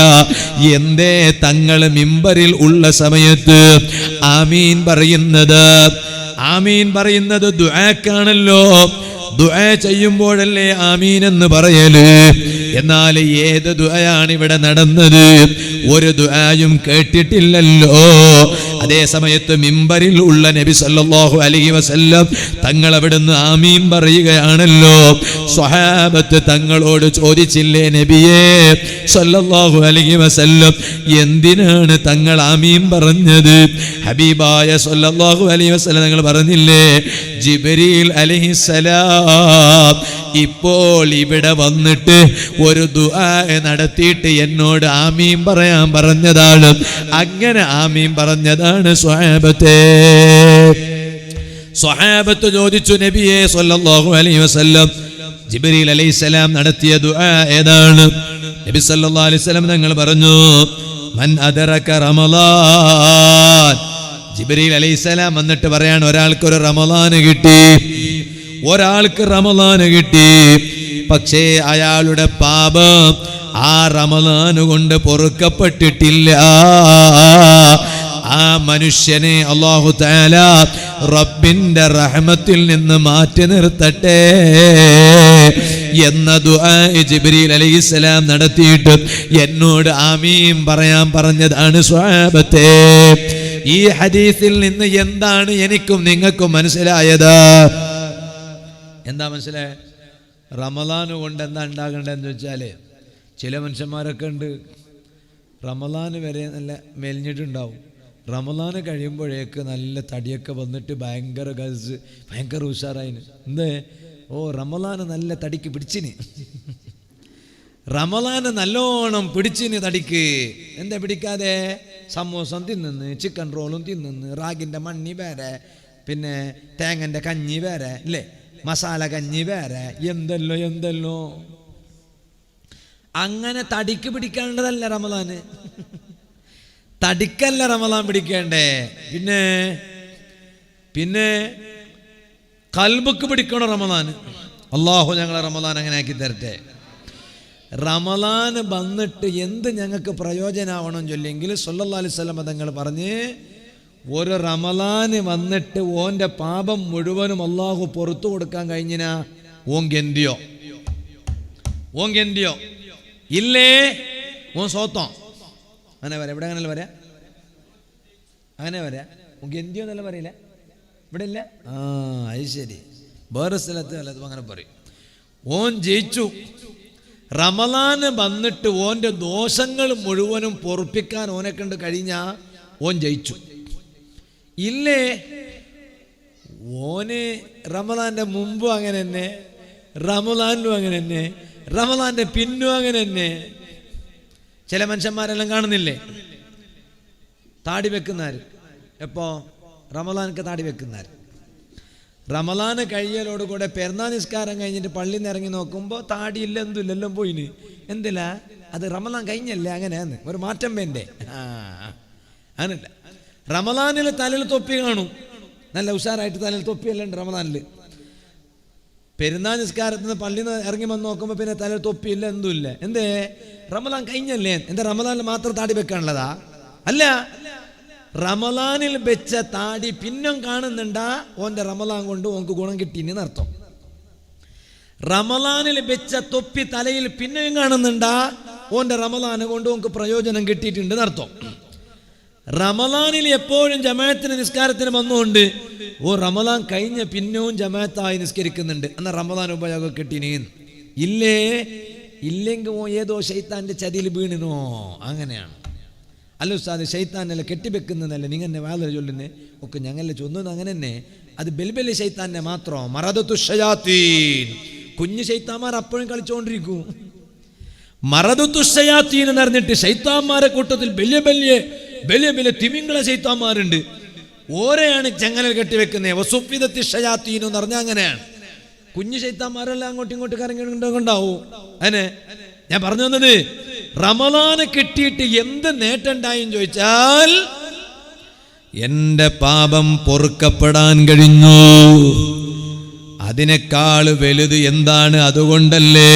എന്തേ തങ്ങൾ മിമ്പറിൽ ഉള്ള സമയത്ത് ആമീൻ പറയുന്നത്. ആമീൻ പറയുന്നത് ദുആക്കാണല്ലോ. ദുആ ചെയ്യുമ്പോഴല്ലേ ആമീൻ എന്ന് പറയല്. എന്നാൽ ഏത് ദുആയാണ് ഇവിടെ നടന്നത്? ഒരു ദുആയും കേട്ടിട്ടില്ലല്ലോ. അതേ സമയത്ത് മിമ്പറിൽ ഉള്ള നബി സല്ലല്ലാഹു അലൈഹി വസല്ലം തങ്ങൾ അവിടുന്ന് ആമീൻ പറയുകയാണല്ലോ. സ്വഹാബത്ത് തങ്ങളോട് ചോദിച്ചില്ലേ, നബിയേ സല്ലല്ലാഹു അലൈഹി വസല്ലം, എന്തിനാണ് തങ്ങൾ ആമീൻ പറഞ്ഞത്? ഹബീബായ സല്ലല്ലാഹു അലൈഹി വസല്ലം തങ്ങൾ പറഞ്ഞില്ലേ, ജിബ്രീൽ അലൈഹിസ്സലാം ഇപ്പോൾ ഇവിടെ വന്നിട്ട് ഒരു ദുആ നടത്തിയിട്ട് എന്നോട് ആമീൻ പറയാൻ പറഞ്ഞതാണ്. അങ്ങനെ ആമീൻ പറഞ്ഞതാണ് സ്വഹാബത്തെ. സ്വഹാബത്ത് ചോദിച്ചു, നബിയേ സല്ലല്ലാഹു അലൈഹി വസല്ലം, ജിബ്രീൽ അലൈഹിസ്സലാം നടത്തിയ ദുആ ഏതാണ്? നബി സല്ലല്ലാഹു അലൈഹി വസല്ലം തങ്ങൾ പറഞ്ഞു, മൻ അദറക റമളാൻ. ജിബ്രീൽ അലൈഹിസ്സലാം വന്നിട്ട് പറയാണ്, ഒരാൾക്ക് ഒരു റമളാൻ കിട്ടി, ഒരാൾക്ക് റമളാൻ കിട്ടി, പക്ഷേ അയാളുടെ പാപം ആ റമളാൻ കൊണ്ട് പൊറുക്കപ്പെട്ടിട്ടില്ല. ആ മനുഷ്യനെ അല്ലാഹു തആല റബ്ബിന്റെ റഹ്മത്തിൽ നിന്ന് മാറ്റി നിർത്തട്ടെ എന്ന ദുആ ജിബ്രീൽ അലൈഹിസ്സലാം നടത്തിയിട്ട് എന്നോട് ആമീൻ പറയാൻ പറഞ്ഞതാണ് സ്വഹാബത്തെ. ഈ ഹദീസിൽ നിന്ന് എന്താണ് എനിക്കും നിങ്ങൾക്കും മനസ്സിലായത്? എന്താ മനസ്സിലായത്? റമളാൻ കൊണ്ട് എന്താ ഉണ്ടാകേണ്ടതെന്ന് വെച്ചാൽ, ചില മനുഷ്യന്മാരൊക്കെ ഉണ്ട് റമളാൻ വരെ നല്ല മെലിഞ്ഞിട്ടുണ്ടാവും, റമളാൻ കഴിയുമ്പോഴേക്ക് നല്ല തടിയൊക്കെ വന്നിട്ട് ഭയങ്കര ഗസ്, ഭയങ്കര ഉഷാറായിന്. എന്തേ? ഓ റമളാൻ നല്ല തടിക്ക് പിടിച്ചിന്, റമളാൻ നല്ലോണം പിടിച്ചിന് തടിക്ക്. എന്താ പിടിക്കാതെ? സമോസം തിന്നുന്ന്, ചിക്കൻ റോളും തിന്നുന്ന്, റാഗിൻ്റെ മണ്ണി വേറെ, പിന്നെ തേങ്ങൻ്റെ കഞ്ഞി വേറെ, അല്ലേ, മസാല കഞ്ഞി വേറെ, എന്തെല്ലോ. അങ്ങനെ തടിക്ക് പിടിക്കേണ്ടതല്ല റമളാന്, തടിക്കല്ല റമളാൻ പിടിക്കേണ്ടേ. പിന്നെ കൽബുക്ക് പിടിക്കണം റമളാന്. അള്ളാഹു ഞങ്ങളെ റമളാൻ അങ്ങനെ ആക്കി തരട്ടെ. റമളാൻ വന്നിട്ട് എന്ത് ഞങ്ങൾക്ക് പ്രയോജനമാവണം ചൊല്ലെങ്കിൽ സല്ലല്ലാഹു അലൈഹി വസല്ലം തങ്ങൾ പറഞ്ഞ്, ഒരു റമളാന് വന്നിട്ട് ഓൻ്റെ പാപം മുഴുവനും അള്ളാഹു പുറത്തു കൊടുക്കാൻ കഴിഞ്ഞിനാ ഓങ്കെന്തിയോ ഇല്ലേ? ഓൻ സോത്തോ അങ്ങനെ വരാം. ഇവിടെ അങ്ങനെയല്ല വരാ, അങ്ങനെ വരാ. ഓങ്കെന്തിയോ എന്നല്ല പറയില്ല, ഇവിടെ ഇല്ല. അത് ശരി, വേറെ സ്ഥലത്ത് അല്ലതും അങ്ങനെ പറയും. ഓൻ ജയിച്ചു. റമളാന് വന്നിട്ട് ഓൻ്റെ ദോഷങ്ങൾ മുഴുവനും പൊറുപ്പിക്കാൻ ഓനെ കണ്ട് കഴിഞ്ഞാൽ ഓൻ ജയിച്ചു. ഇല്ലേ, ഓന് റമളാന്റെ മുമ്പും അങ്ങനെ തന്നെ, റമളാനിലും അങ്ങനെ തന്നെ, റമളാന്റെ പിന്നും അങ്ങനെ തന്നെ. ചില മനുഷ്യന്മാരെല്ലാം കാണുന്നില്ലേ താടി വെക്കുന്നാര്? എപ്പോ? റമദാനക്ക് താടി വെക്കുന്നാര്. റമദാന് കഴിയലോടുകൂടെ പെരുന്നാൾ നിസ്കാരം കഴിഞ്ഞിട്ട് പള്ളിയിൽ നിന്ന് ഇറങ്ങി നോക്കുമ്പോൾ താടിയില്ല, എന്തില്ല, എല്ലാം പോയിന്. എന്തില്ല? അത് റമദാൻ കഴിഞ്ഞല്ലേ, അങ്ങനെയാന്ന് ഒരു മാറ്റം വേണ്ടേ? അങ്ങനല്ല. റമദാനിൽ തലയിൽ തൊപ്പി കാണും, നല്ല ഉഷാറായിട്ട് തലയിൽ തൊപ്പിയെല്ലാം ഉണ്ട് റമദാനിൽ. പെരുന്നാൾ നിസ്കാരത്തിൽ നിന്ന് പള്ളിയിൽ നിന്ന് ഇറങ്ങി വന്ന് നോക്കുമ്പോൾ പിന്നെ തലയിൽ തൊപ്പിയില്ല, എന്തുമില്ല. എന്തേ? റമദാൻ കഴിഞ്ഞല്ലേ? എന്താ റമദാനിൽ മാത്രം താടി വെക്കാനുള്ളതാ? അല്ല, റമദാനിൽ വെച്ച താടി പിന്നും കാണുന്നുണ്ടാ ഓന്റെ റമദാൻ കൊണ്ട് ഓക്ക് ഗുണം കിട്ടിയെന്ന് അർത്ഥം. റമദാനിൽ വെച്ച തൊപ്പി തലയിൽ പിന്നെയും കാണുന്നുണ്ടാ ഓന്റെ റമദാന് കൊണ്ട് ഓക്ക് പ്രയോജനം കിട്ടിയിട്ടുണ്ടെന്ന് അർത്ഥം. റമദാനിൽ എപ്പോഴും ജമാഅത്തിന് നിസ്കാരത്തിന് വന്നുകൊണ്ട് റമദാൻ കഴിഞ്ഞ പിന്നവും ജമാഅത്തായി നിസ്കരിക്കുന്നുണ്ട്, എന്നാൽ റമദാൻ ഉപയോഗം കിട്ടിനീ. ഇല്ലേ? ഇല്ലെങ്കിൽ ഏതോ ശൈത്താന്റെ ചതിയിൽ വീണിനോ? അങ്ങനെയാണ്. അല്ല ഉസ്താദ്, ശൈത്താനെല്ലാം കെട്ടിവെക്കുന്നതല്ലേ നിങ്ങൾ എന്നെ വാതിൽ ചൊല്ലുന്നേ ഒക്കെ ഞങ്ങളെ ചൊന്നത് അങ്ങനെ തന്നെ. അത് ബെൽബലി ശൈത്താനെ മാത്രം. മറദത്തു ശയാത്തീൻ, കുഞ്ഞു ശൈത്താന്മാർ അപ്പോഴും കളിച്ചുകൊണ്ടിരിക്കും. മറദത്തു ശയാത്തീൻ എന്ന് പറഞ്ഞിട്ട് ശൈത്താന്മാരെ കൂട്ടത്തിൽ വലിയ വലിയ വലിയ വലിയ തിമിംഗള ശൈത്താന്മാരുണ്ട്. ഓരെയാണ് ചങ്ങലൽ കെട്ടിവെക്കുന്നത്. വസുഫിദത്തി ശയാത്തീൻ എന്ന് പറഞ്ഞാൽ അങ്ങനെയാണ്. കുഞ്ഞു ശൈത്താന്മാരെല്ലാം അങ്ങോട്ടും ഇങ്ങോട്ട് കറങ്ങിണ്ടാവും. അതിനെ ഞാൻ പറഞ്ഞു വന്നത്, റമദാന് കിട്ടിയിട്ട് എന്ത് നേട്ടമുണ്ടായെന്ന് ചോദിച്ചാൽ എന്റെ പാപം പൊറുക്കപ്പെടാൻ കഴിഞ്ഞു. അതിനേക്കാൾ വലുത് എന്താണ്? അതുകൊണ്ടല്ലേ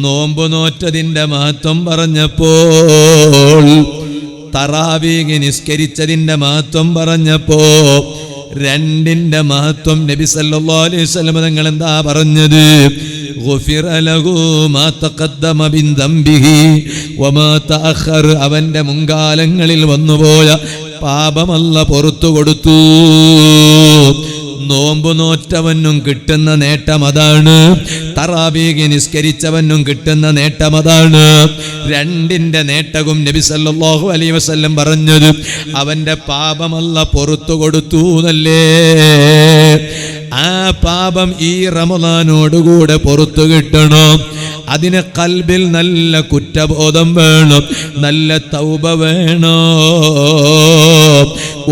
നോമ്പ് നോറ്റതിന്റെ മഹത്വം പറഞ്ഞപ്പോൾ, തറാവീഹ് നിസ്കരിച്ചതിന്റെ മഹത്വം പറഞ്ഞപ്പോ രണ്ടിന്റെ മഹത്വം നബി സല്ലല്ലാഹു അലൈഹി വസല്ലം തങ്ങൾ എന്താ പറഞ്ഞത്? ഗുഫിറ ലഹു മാ തഖദ്ദമ മിൻ ദംബിഹി വമാ തഅഖർ, അവന്റെ മുൻകാലങ്ങളിൽ വന്നുപോയ പാപമല്ല പുറത്തു കൊടുത്തു. നോമ്പ് നോറ്റവനും കിട്ടുന്ന നേട്ടം അതാണ്, തറാവീഹ് നിസ്കരിച്ചവനും കിട്ടുന്ന നേട്ടം അതാണ്. രണ്ടിന്റെ നേട്ടവും നബി സല്ലല്ലാഹു അലൈഹി വസല്ലം പറഞ്ഞത് അവന്റെ പാപമല്ല പുറത്തു കൊടുത്തു എന്നല്ലേ. ആ പാപം ഈ റമദാനോടുകൂടെ പുറത്തു കിട്ടണം. അതിന് ഖൽബിൽ നല്ല കുറ്റബോധം വേണം, നല്ല തൗബ വേണം.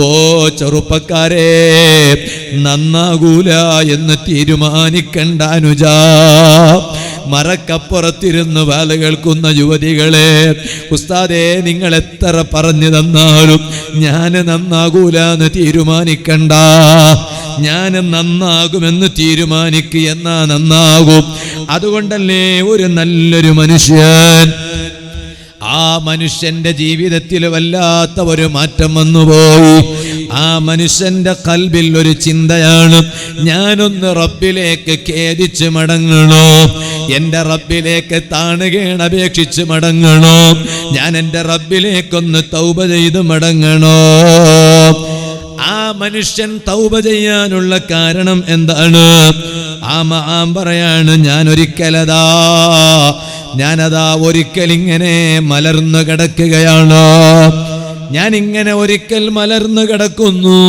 ഓ ചെറുപ്പക്കാരെ, നന്നാകൂല എന്ന് തീരുമാനിക്കണ്ട അനുജാ. മറക്കപ്പുറത്തിരുന്ന് വാല കേൾക്കുന്ന യുവതികളെ, ഉസ്താദേ നിങ്ങൾ എത്ര പറഞ്ഞു തന്നാലും ഞാൻ നന്നാകൂല എന്ന് തീരുമാനിക്കണ്ട. ഞാൻ നന്നാകുമെന്ന് തീരുമാനിക്കുക, എന്നാ നന്നാകും. അതുകൊണ്ടല്ലേ ഒരു നല്ലൊരു മനുഷ്യൻ, ആ മനുഷ്യന്റെ ജീവിതത്തിൽ വല്ലാത്ത ഒരു മാറ്റം വന്നുപോയി. ആ മനുഷ്യന്റെ ഖൽബിൽ ഒരു ചിന്തയാണ്, ഞാനൊന്ന് റബ്ബിലേക്ക് ഖേദിച്ച് മടങ്ങണോ, എന്റെ റബ്ബിലേക്ക് താണുകേണപേക്ഷിച്ച് മടങ്ങണോ, ഞാൻ എന്റെ റബ്ബിലേക്കൊന്ന് തൗബ ചെയ്ത് മടങ്ങണോ. ആ മനുഷ്യൻ തൗബ ചെയ്യാനുള്ള കാരണം എന്താണ്? ആ പറയാണ്, ഞാനതാ ഒരിക്കലിങ്ങനെ മലർന്നു കിടക്കുകയാണ്. ഞാനിങ്ങനെ ഒരിക്കൽ മലർന്നു കിടക്കുന്നു.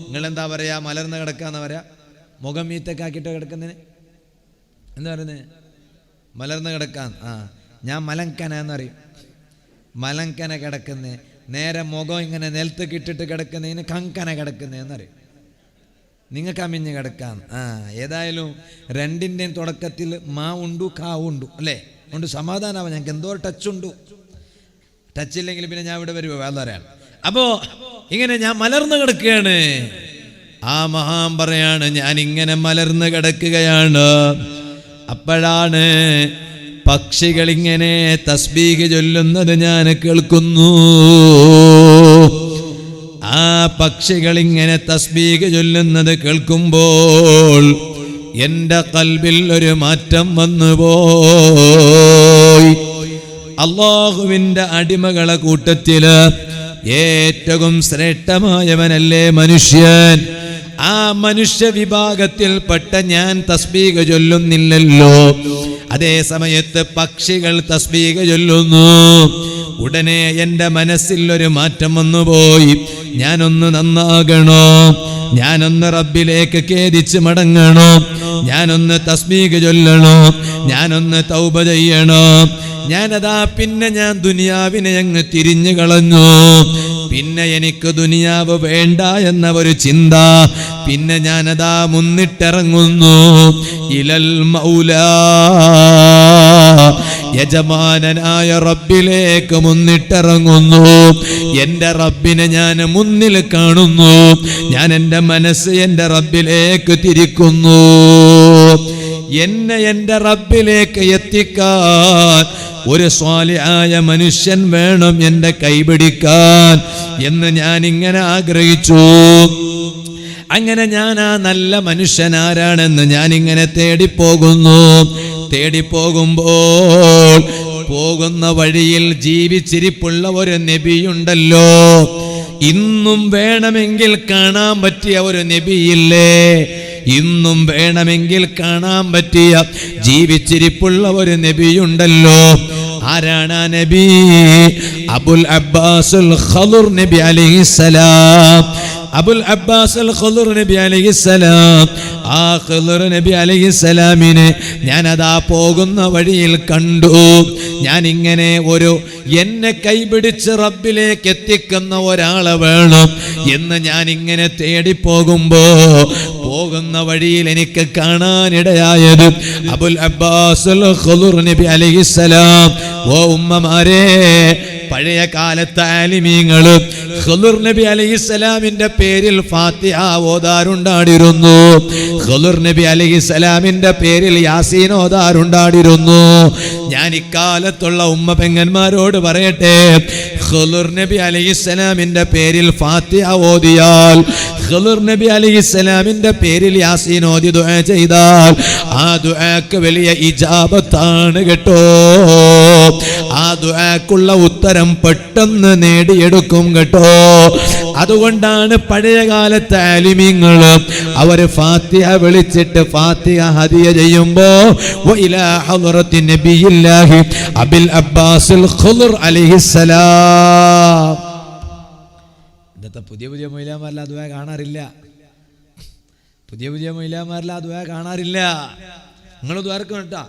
നിങ്ങളെന്താ പറയാ? മലർന്നു കിടക്കാന്ന് പറയാ? മുഖം മീത്തക്കാക്കിട്ട് കിടക്കുന്നതിന് എന്താ പറയുന്നത്? മലർന്നു കിടക്കാൻ. ഞാൻ മലങ്കന എന്നറിയും. മലങ്കന കിടക്കുന്നേ, നേരെ മുഖം ഇങ്ങനെ നിലത്ത് കിട്ടിട്ട് കിടക്കുന്നതിന് കങ്കന കിടക്കുന്നതെന്നറിയും. നിങ്ങൾക്ക് അമിഞ്ഞ് കിടക്കാം. ഏതായാലും രണ്ടിൻ്റെയും തുടക്കത്തിൽ മാ ഉണ്ടു കാ ഉണ്ടു അല്ലേ? ഉണ്ട് സമാധാനമാവാം. ഞങ്ങൾക്ക് എന്തോ ടച്ചുണ്ടു. ടച്ചില്ലെങ്കിൽ പിന്നെ ഞാൻ ഇവിടെ വരുമോ? വേദനയാണ്. അപ്പോ ഇങ്ങനെ ഞാൻ മലർന്നു കിടക്കുകയാണ്. ആ മഹാൻ പറയാണ്, ഞാൻ ഇങ്ങനെ മലർന്നു കിടക്കുകയാണ്. അപ്പോഴാണ് പക്ഷികളിങ്ങനെ തസ്ബീഹ് ചൊല്ലുന്നത് ഞാൻ കേൾക്കുന്നു. ആ പക്ഷികളിങ്ങനെ തസ്ബീഹ് ചൊല്ലുന്നത് കേൾക്കുമ്പോൾ എൻ്റെ ഖൽബിൽ ഒരു മാറ്റം വന്നുപോയി. അല്ലാഹുവിൻ്റെ അടിമകളെ കൂട്ടത്തില് ഏറ്റവും ശ്രേഷ്ഠമായവനല്ലേ മനുഷ്യൻ. ആ മനുഷ്യ വിഭാഗത്തിൽപ്പെട്ട ഞാൻ തസ്ബീഹ് ചൊല്ലുന്നില്ലല്ലോ. അതേ സമയത്ത് പക്ഷികൾ തസ്ബീഹ് ചൊല്ലുന്നു. ഉടനെ എൻ്റെ മനസ്സിൽ ഒരു മാറ്റം വന്നുപോയി. ഞാനൊന്ന് നന്നാകണോ, ഞാനൊന്ന് റബ്ബിലേക്ക് ഖേദിച്ച് മടങ്ങണോ, ഞാനൊന്ന് തസ്ബീഹ് ചൊല്ലണോ, ഞാനൊന്ന് തൗബ ചെയ്യണോ. ഞാനതാ പിന്നെ ഞാൻ ദുനിയാവിനെ അങ്ങ് തിരിഞ്ഞു കളഞ്ഞു. പിന്നെ എനിക്ക് ദുനിയാവ് വേണ്ട എന്ന ഒരു ചിന്ത. പിന്നെ ഞാനതാ മുന്നിട്ടിറങ്ങുന്നു. ഇലൽ മൗലാ, യജമാനനായ റബ്ബിലേക്ക് മുന്നിട്ടിറങ്ങുന്നു. എന്റെ റബ്ബിനെ ഞാൻ മുന്നിൽ കാണുന്നു. ഞാൻ എൻ്റെ മനസ്സ് എൻ്റെ റബ്ബിലേക്ക് തിരിക്കുന്നു. എന്നെ എൻ്റെ റബ്ബിലേക്ക് എത്തിക്കാൻ ഒരു സ്വാലിഹായ മനുഷ്യൻ വേണം എന്റെ കൈപിടിക്കാൻ എന്ന് ഞാൻ ഇങ്ങനെ ആഗ്രഹിച്ചു. അങ്ങനെ ഞാൻ ആ നല്ല മനുഷ്യൻ ആരാണെന്ന് ഞാൻ ഇങ്ങനെ തേടിപ്പോകുന്നു. തേടിപ്പോകുമ്പോൾ പോകുന്ന വഴിയിൽ ജീവിച്ചിരിപ്പുള്ള ഒരു നബിയുണ്ടല്ലോ. ഇന്നും വേണമെങ്കിൽ കാണാൻ പറ്റിയ ഒരു നബിയില്ലേ? ഇന്നും വേണമെങ്കിൽ കാണാൻ പറ്റിയ ജീവിച്ചിരിപ്പുള്ള ഒരു നബിയുണ്ടല്ലോ. ആരാണ് ആ നബി? അബുൽ അബ്ബാസുൽ ഖദർ നബി അലൈഹിസ്സലാം. അബുൽ അബ്ബാസുൽ ഖദർ നബി അലൈഹിസ്സലാം. ആ ഖദർ നബി അലൈഹിസ്സലാമിനെ ഞാനതാ പോകുന്ന വഴിയിൽ കണ്ടു. ഞാൻ ഇങ്ങനെ ഒരു എന്നെ കൈപിടിച്ച് റബ്ബിലേക്ക് എത്തിക്കുന്ന ഒരാളെ വേണം എന്ന് ഞാൻ ഇങ്ങനെ തേടിപ്പോകുമ്പോ പോകുന്ന വഴിയിൽ എനിക്ക് കാണാനിടയായത് അബുൽ അബ്ബാസുൽ ഖദർ നബി അലൈഹിസ്സലാം. ഓ ഉമ്മമാരെ, പഴയ കാലത്തെ ആലിമീങ്ങള് ഖദർ നബി അലൈഹിസ്സലാമിന്റെ പേരിൽ ഫാത്തിഹ ഓതാറുണ്ടായിരുന്നു. ഖദർ നബി അലൈഹിസ്സലാമിന്റെ പേരിൽ യാസീൻ ഓതാറുണ്ടായിരുന്നു. ഞാൻ ഇക്കാലത്തുള്ള ഉമ്മ പെങ്ങന്മാരോട് പറയട്ടെ, ഖദർ നബി അലൈഹിസ്സലാമിന്റെ പേരിൽ ഫാത്തിഹ ഓതിയാൽ, ഖദർ നബി അലൈഹിസ്സലാമിന്റെ പേരിൽ യാസീൻ ഓതി ദുആ ചെയ്താൽ ആ ദുആക്ക് വലിയ ഇജാബത്താണ് കേട്ടോ. ആ ദുആക്കുള്ള ഉത്തരം പെട്ടെന്ന് നേടിയെടുക്കും കേട്ടോ. അതുകൊണ്ടാണ് പഴയ കാലത്തെ ആലിമീങ്ങൾ അവര് ഫാത്തിഹ വിളിച്ചിട്ട് ഫാത്തിഹ ഹദിയ ചെയ്യുമ്പോ വഇലാ ഹളറത്തി നബിയില്ലാഹി അബിൽ അബ്ബാസുൽ ഖദർ അലൈഹിസ്സലാം. ഇന്നത്തെ പുതിയ പുതിയ മൗലവിമാരിൽ ആ ദുആ കാണാറില്ല. പുതിയ പുതിയ മൗലവിമാരിൽ ആ ദുആ കാണാറില്ല. നിങ്ങൾ ദ്വാരക്കണം കേട്ടാ,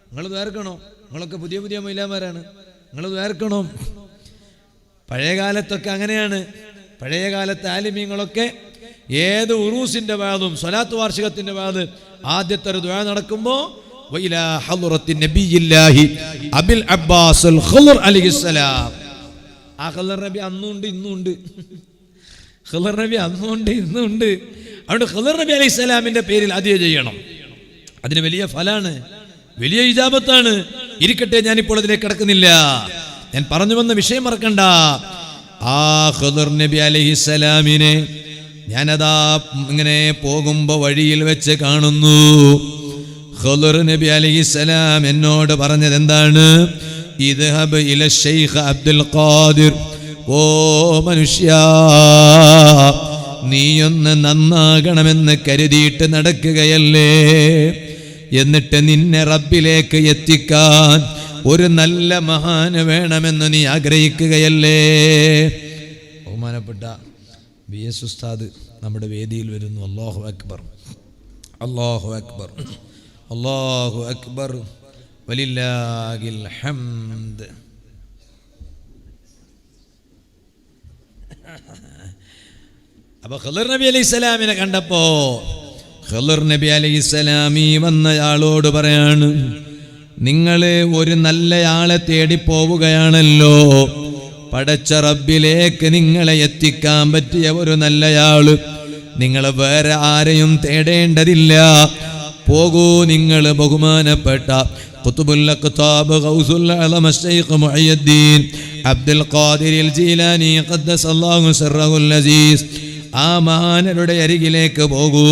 നിങ്ങൾ ദ്വാരക്കണോ. നിങ്ങളൊക്കെ പുതിയ പുതിയ മൗലവിമാരാണ്, നിങ്ങൾ ദ്വാരക്കണം. പഴയ കാലത്തൊക്കെ അങ്ങനെയാണ്. പഴയ കാലത്തെ ആലിമീങ്ങളൊക്കെ ഏത് ഉറൂസിന്റെ വാദും സ്വലാത്ത് വാർഷികത്തിന്റെ വാദ് ആദ്യത്തെ ഒരു ദുആ നടക്കുമ്പോൾ വഇലാ ഹളറത്തി നബിയില്ലാഹി അബിൽ അബ്ബാസുൽ ഖദർ അലൈഹിസ്സലാം. ആ ഖദർ നബി അന്നുണ്ട് ഇന്നുണ്ട്. ഖദർ നബി അന്നുണ്ട് ഇന്നുണ്ട്. അതുകൊണ്ട് ഖദർ നബി അലൈഹിസ്സലാമിന്റെ പേരിൽ ഹദിയ ചെയ്യണം. അതിന് വലിയ ഫലാണ്, വലിയ ഇജാബത്താണ്. ഇരിക്കട്ടെ, ഞാനിപ്പോൾ അതിലേക്ക് കിടക്കുന്നില്ല. ഞാൻ പറഞ്ഞു വന്ന വിഷയം മറക്കണ്ട. ആ ഖദർ നബി അലൈഹിസ്സലാമിനെ ഞാനതാ ഇങ്ങനെ പോകുമ്പോ വഴിയിൽ വെച്ച് കാണുന്നു. ഖദർ നബി അലൈഹിസ്സലാം എന്നോട് പറഞ്ഞത് എന്താണ്? ഇദ്ഹബ് ഇല ശൈഖ് അബ്ദുൽ ഖാദിർ. ഓ മനുഷ്യ, നീയൊന്ന് നന്നാകണമെന്ന് കരുതിയിട്ട് നടക്കുകയല്ലേ? എന്നിട്ട് നിന്നെ റബ്ബിലേക്ക് എത്തിക്കാൻ ഒരു നല്ല മഹാന് വേണമെന്ന് നീ ആഗ്രഹിക്കുകയല്ലേ? ബഹുമാനപ്പെട്ട BS ഉസ്താദ് നമ്മുടെ വേദിയിൽ വരുന്നു. അല്ലാഹു അക്ബർ, അല്ലാഹു അക്ബർ, അല്ലാഹു അക്ബർ, വലില്ലാഹിൽ ഹംദ്. അപ്പൊ ഖദർ നബി അലൈഹിസ്സലാമിനെ കണ്ടപ്പോ ഖദർ നബി അലൈഹിസ്സലാമി വന്നയാളോട് പറയാണ്, നിങ്ങൾ ഒരു നല്ലയാളെ തേടി പോവുകയാണല്ലോ. പടച്ച റബ്ബിലേക്ക് നിങ്ങളെ എത്തിക്കാൻ പറ്റിയ ഒരു നല്ലയാള്. നിങ്ങൾ വേറെ ആരെയും തേടേണ്ടതില്ല. പോകൂ, നിങ്ങൾ ബഹുമാനപ്പെട്ട ഖുത്ബുൽ അഖ്താബ് ഗൗസുൽ അഅ്ലം ശൈഖ് മുഹയ്യിദ്ദീൻ അബ്ദുൽ ഖാദിർ ജീലാനി ഖദ്ദസല്ലാഹു സിർറഹുൽ അസീസ്, ആ മഹാനരുടെ അരികിലേക്ക് പോകൂ.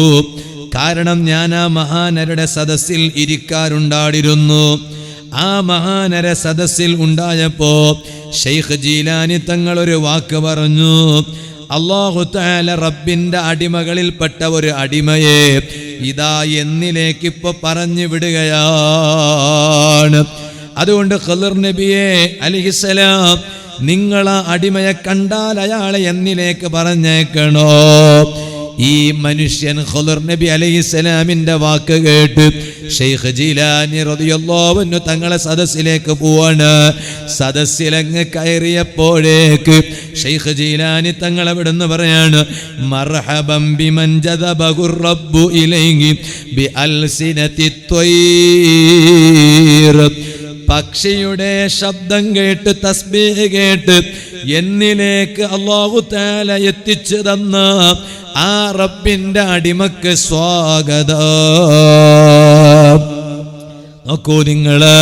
കാരണം ഞാൻ ആ മഹാനരുടെ സദസ്സിൽ ഇരിക്കാറുണ്ടായിരുന്നു. ആ മഹാനര സദസ്സിൽ ഉണ്ടായപ്പോ ശൈഖ് ജീലാനി തങ്ങൾ ഒരു വാക്ക് പറഞ്ഞു. അല്ലാഹു തആല റബ്ബിന്റെ അടിമകളിൽപ്പെട്ട ഒരു അടിമയെ ഇതാ എന്നിലേക്ക് ഇപ്പൊ പറഞ്ഞു വിടുകയാണ്. അതുകൊണ്ട് ഖദർ നബിയെ അലൈഹിസ്സലാം, നിങ്ങൾ ആ അടിമയെ കണ്ടാൽ അയാളെ എന്നിലേക്ക് പറഞ്ഞേക്കണോ. ഈ മനുഷ്യൻ ഖദർ നബി അലൈഹിസ്സലാമിന്റെ വാക്ക് കേട്ട് ഷെയ്ഖ് ജീലാനി റളിയല്ലാഹു അൻഹു തങ്ങളെ സദസ്സിലേക്ക് പോവാണ്. സദസ്സിലങ്ങ് കയറിയപ്പോഴേക്ക് ഷെയ്ഖ് ജീലാനി തങ്ങൾ അവിടുന്ന് പറയാണ്, മർഹബൻ ബിമൻ ജദബഹുർ റബ്ബു ഇലൈഹി ബിഅൽസിനതി ത്വയ്ർ. പക്ഷിയുടെ ശബ്ദം കേട്ട് തസ്ബീഹ് കേട്ട് എന്നിലേക്ക് അല്ലാഹു തആല എത്തിച്ചു തന്ന ആ റബ്ബിന്റെ അടിമക്ക് സ്വാഗതം. നോക്കൂ നിങ്ങള്,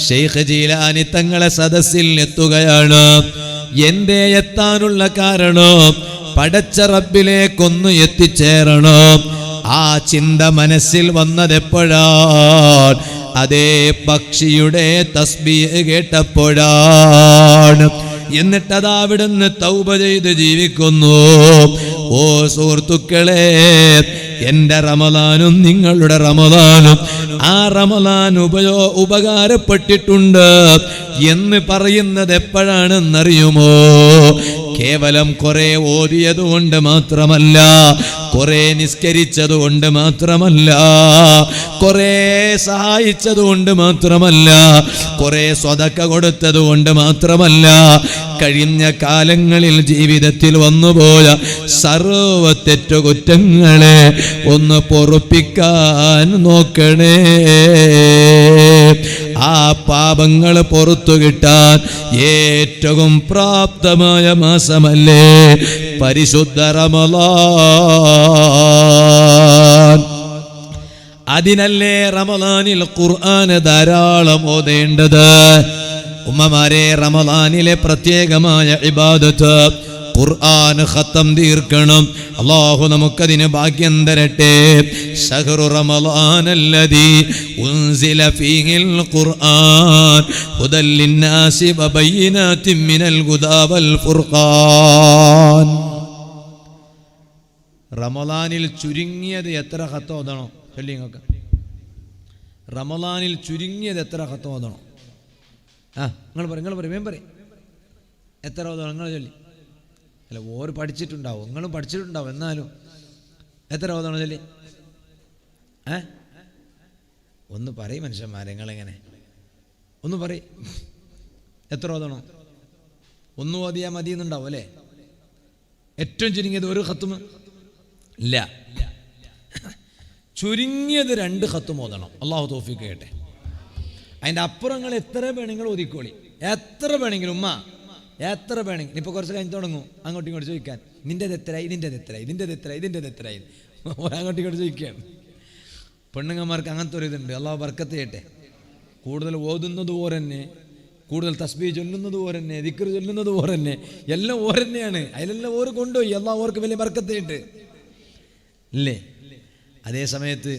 ഷെയ്ഖ് ജീലാനി തങ്ങളെ സദസ്സിൽ എത്തുകയാണ്. എന്തേ എത്താനുള്ള കാരണം? പടച്ച റബ്ബിലേക്കൊന്ന് എത്തിച്ചേരണം. ആ ചിന്ത മനസ്സിൽ വന്നതെപ്പോഴാണ്? അതേ പക്ഷിയുടെ തസ്ബീഹ് കേട്ടപ്പോഴാണ്. എന്നിട്ടതാ അവിടുന്ന് തൗബ ചെയ്ത് ജീവിക്കുന്നു. ഓ സുഹൃത്തുക്കളെ, എന്റെ റമദാനും നിങ്ങളുടെ റമദാനും ആ റമദാൻ ഉപകാരപ്പെട്ടിട്ടുണ്ട് എന്ന് പറയുന്നത് എപ്പോഴാണെന്നറിയുമോ? കേവലം കുറെ ഓതിയത് കൊണ്ട് മാത്രമല്ല, കുറെ നിസ്കരിച്ചത് കൊണ്ട് മാത്രമല്ല, കുറെ സഹായിച്ചത് കൊണ്ട് മാത്രമല്ല, കുറെ സ്വതക്ക കൊടുത്തത് കൊണ്ട് മാത്രമല്ല, കഴിഞ്ഞ കാലങ്ങളിൽ ജീവിതത്തിൽ വന്നുപോയ സർവ്വ തെറ്റുകുറ്റങ്ങളെ ഒന്ന് പൊറുപ്പിക്കാൻ നോക്കണേ. ആ പാപങ്ങൾ പുറത്തു കിട്ടാൻ ഏറ്റവും പ്രാപ്തമായ മാസമല്ലേ പരിശുദ്ധ റമളാൻ. അതിനല്ലേ റമളാനിൽ ഖുർആൻ ധാരാളം ഓതേണ്ടത്. ഉമ്മമാരെ, റമളാനിലെ പ്രത്യേകമായ ഇബാദത്ത് ഖുർആൻ ഖത്തം തീർക്കണം. അല്ലാഹു നമുക്കതിന് ഭാഗ്യം തരട്ടെ. ശഹ്റു റമളാനല്ലദീ ഉൻസില ഫീഹിൽ ഖുർആൻ ഹുദൽ ലിന്നാസി വബയ്യിനാതിൻ മിനൽ ഹുദാ വൽ ഫുർഖാൻ. റമളാനിൽ ചുരുങ്ങിയത് എത്ര ഖത്തം ഓതണം? ചൊല്ലിങ്ങൊക്കെ റമളാനിൽ ചുരുങ്ങിയത് എത്ര ഖത്തം ഓതണം? നിങ്ങൾ പറയും എത്ര ഓതണം? നിങ്ങൾ ചൊല്ലി. അല്ല, ഓര് പഠിച്ചിട്ടുണ്ടാവും, നിങ്ങളും പഠിച്ചിട്ടുണ്ടാവും, എന്നാലും എത്ര ഓതണം ചൊല്ലി? ഒന്ന് പറയും മനുഷ്യന്മാരെ, നിങ്ങളെങ്ങനെ ഒന്ന് പറയും. എത്ര ഓതണം? ഒന്ന് ഓതിയാൽ മതി എന്നുണ്ടാവും അല്ലേ? ഏറ്റവും ചുരുങ്ങിയത് ഒരു ഖത്തുമ് ഇല്ല, ചുരുങ്ങിയത് 2 ഖത്തും ഓതണം. അള്ളാഹു തൗഫീഖ് ചെയ്യട്ടെ. അതിൻ്റെ അപ്പുറങ്ങൾ എത്ര വേണമെങ്കിലും ഒതുക്കോളി, എത്ര വേണമെങ്കിലും. ഉമ്മ എത്ര വേണമെങ്കിലും. ഇപ്പോൾ കുറച്ച് കഴിഞ്ഞ് തുടങ്ങും അങ്ങോട്ടും ഇങ്ങോട്ട് ചോദിക്കാൻ, നിൻ്റെത് എത്രയായി, ഇതിൻ്റെത് എത്രയായി, ഇതിൻ്റെത് എത്രയായി, ഇതിൻ്റെത് എത്രയായി, അങ്ങോട്ടും ഇങ്ങോട്ട് ചോദിക്കുകയാണ്. പെണ്ണുങ്ങന്മാർക്ക് അങ്ങനത്തെ ഒരു ഇതുണ്ട്. അള്ളാഹു ബർക്കത്ത് ചെയ്യട്ടെ. കൂടുതൽ ഓതുന്നത് ഓരന്നെ, കൂടുതൽ തസ്ബീഹ് ചൊല്ലുന്നത് ഓരന്നെ, ദിക്ർ ചൊല്ലുന്നത് ഓരന്നെ, എല്ലാം ഓരന്നെയാണ്. അതിലെല്ലാം ഓര് കൊണ്ടുപോയി. അള്ളാഹു ഓർക്ക് വലിയ ബർക്കത്ത് ചെയ്യട്ടെ ഇല്ലേ? അതേ സമയത്ത്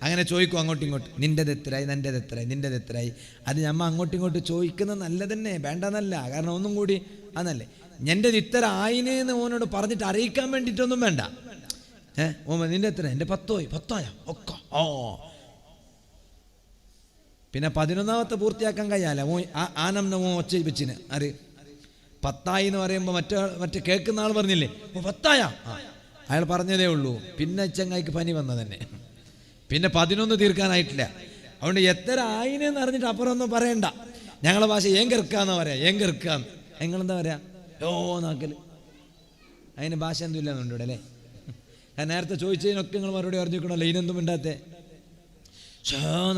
അങ്ങനെ ചോദിക്കും അങ്ങോട്ടും ഇങ്ങോട്ടും, നിൻ്റെത് എത്രയായി, നിൻ്റെത് എത്രയായി, നിൻ്റെത് എത്രയായി. അത് ഞമ്മ അങ്ങോട്ടും ഇങ്ങോട്ടും ചോദിക്കുന്നത് നല്ലതന്നെ, വേണ്ടെന്നല്ല. കാരണം ഒന്നും കൂടി അതല്ലേ, എൻ്റെത് ഇത്ര ആയിനെന്ന് ഓനോട് പറഞ്ഞിട്ട് അറിയിക്കാൻ വേണ്ടിയിട്ടൊന്നും വേണ്ട. ഓ നിൻ്റെ എത്ര? എൻ്റെ 10 ഒക്കെ. പിന്നെ 11ാമത്തെ പൂർത്തിയാക്കാൻ കഴിയാല. ആനം ഒച്ച വെച്ചിന് ആര് 10 എന്ന് പറയുമ്പോൾ മറ്റേ കേൾക്കുന്ന ആൾ പറഞ്ഞില്ലേ, ഓ 10 അയാൾ പറഞ്ഞതേ ഉള്ളൂ. പിന്നെ ചങ്ങായിക്ക് പനി വന്നത് തന്നെ. പിന്നെ 11 തീർക്കാനായിട്ടില്ല. അതുകൊണ്ട് എത്ര ആയിനെന്ന് അറിഞ്ഞിട്ട് അപ്പുറം ഒന്നും പറയണ്ട. ഞങ്ങളെ ഭാഷ ഏങ്കെറുക്കാന്ന് പറയാം, ഏങ്കെറുക്കാന്ന്. നിങ്ങളെന്താ പറയാ? ഓ നാക്കല്. അതിന് ഭാഷ എന്തും ഇല്ലാന്നുണ്ട് ഇവിടെ അല്ലേ? ഞാൻ നേരത്തെ ചോദിച്ചതിനൊക്കെ നിങ്ങൾ മറുപടി അറിഞ്ഞിരിക്കണമല്ലോ. ഇതിനെന്തും മിണ്ടാത്തെ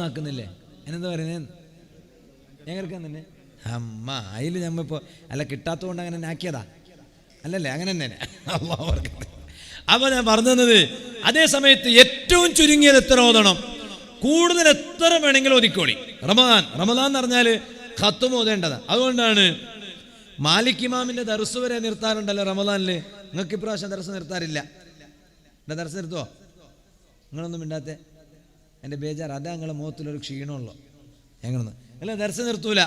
നാക്കുന്നില്ലേ? അതിനെന്താ പറയുന്നത്? ഏങ്കെറുക്കാൻ തന്നെ. അമ്മ അതിൽ ഞമ്മപ്പോൾ അല്ല കിട്ടാത്തത് കൊണ്ട് അങ്ങനെ ആക്കിയതാ അല്ലല്ലേ? അങ്ങനെ തന്നെ. അപ്പൊ ഞാൻ പറഞ്ഞത്, അതേ സമയത്ത് ഏറ്റവും ചുരുങ്ങിയത് എത്ര ഓതണം? കൂടുതൽ എത്ര വേണമെങ്കിലും ഒതുക്കോളി. റമദാൻ എന്ന് പറഞ്ഞാൽ ഖത്തും ഓതേണ്ടതാണ്. അതുകൊണ്ടാണ് മാലിക് ഇമാമിന്റെ ദർസ് വരെ നിർത്താറുണ്ടല്ലോ റമദാനില്. നിങ്ങൾക്ക് ഇപ്രാവശ്യം ദർസ് നിർത്താറില്ല. എൻ്റെ ദർസ് നിർത്തുവോ? നിങ്ങളൊന്നും മിണ്ടാത്തെ? എൻ്റെ ബേജാർ അതാ നിങ്ങളെ മുഖത്തിലൊരു ക്ഷീണമുള്ളൂ. ഞങ്ങളൊന്നും അല്ല ദർസ് നിർത്തൂല.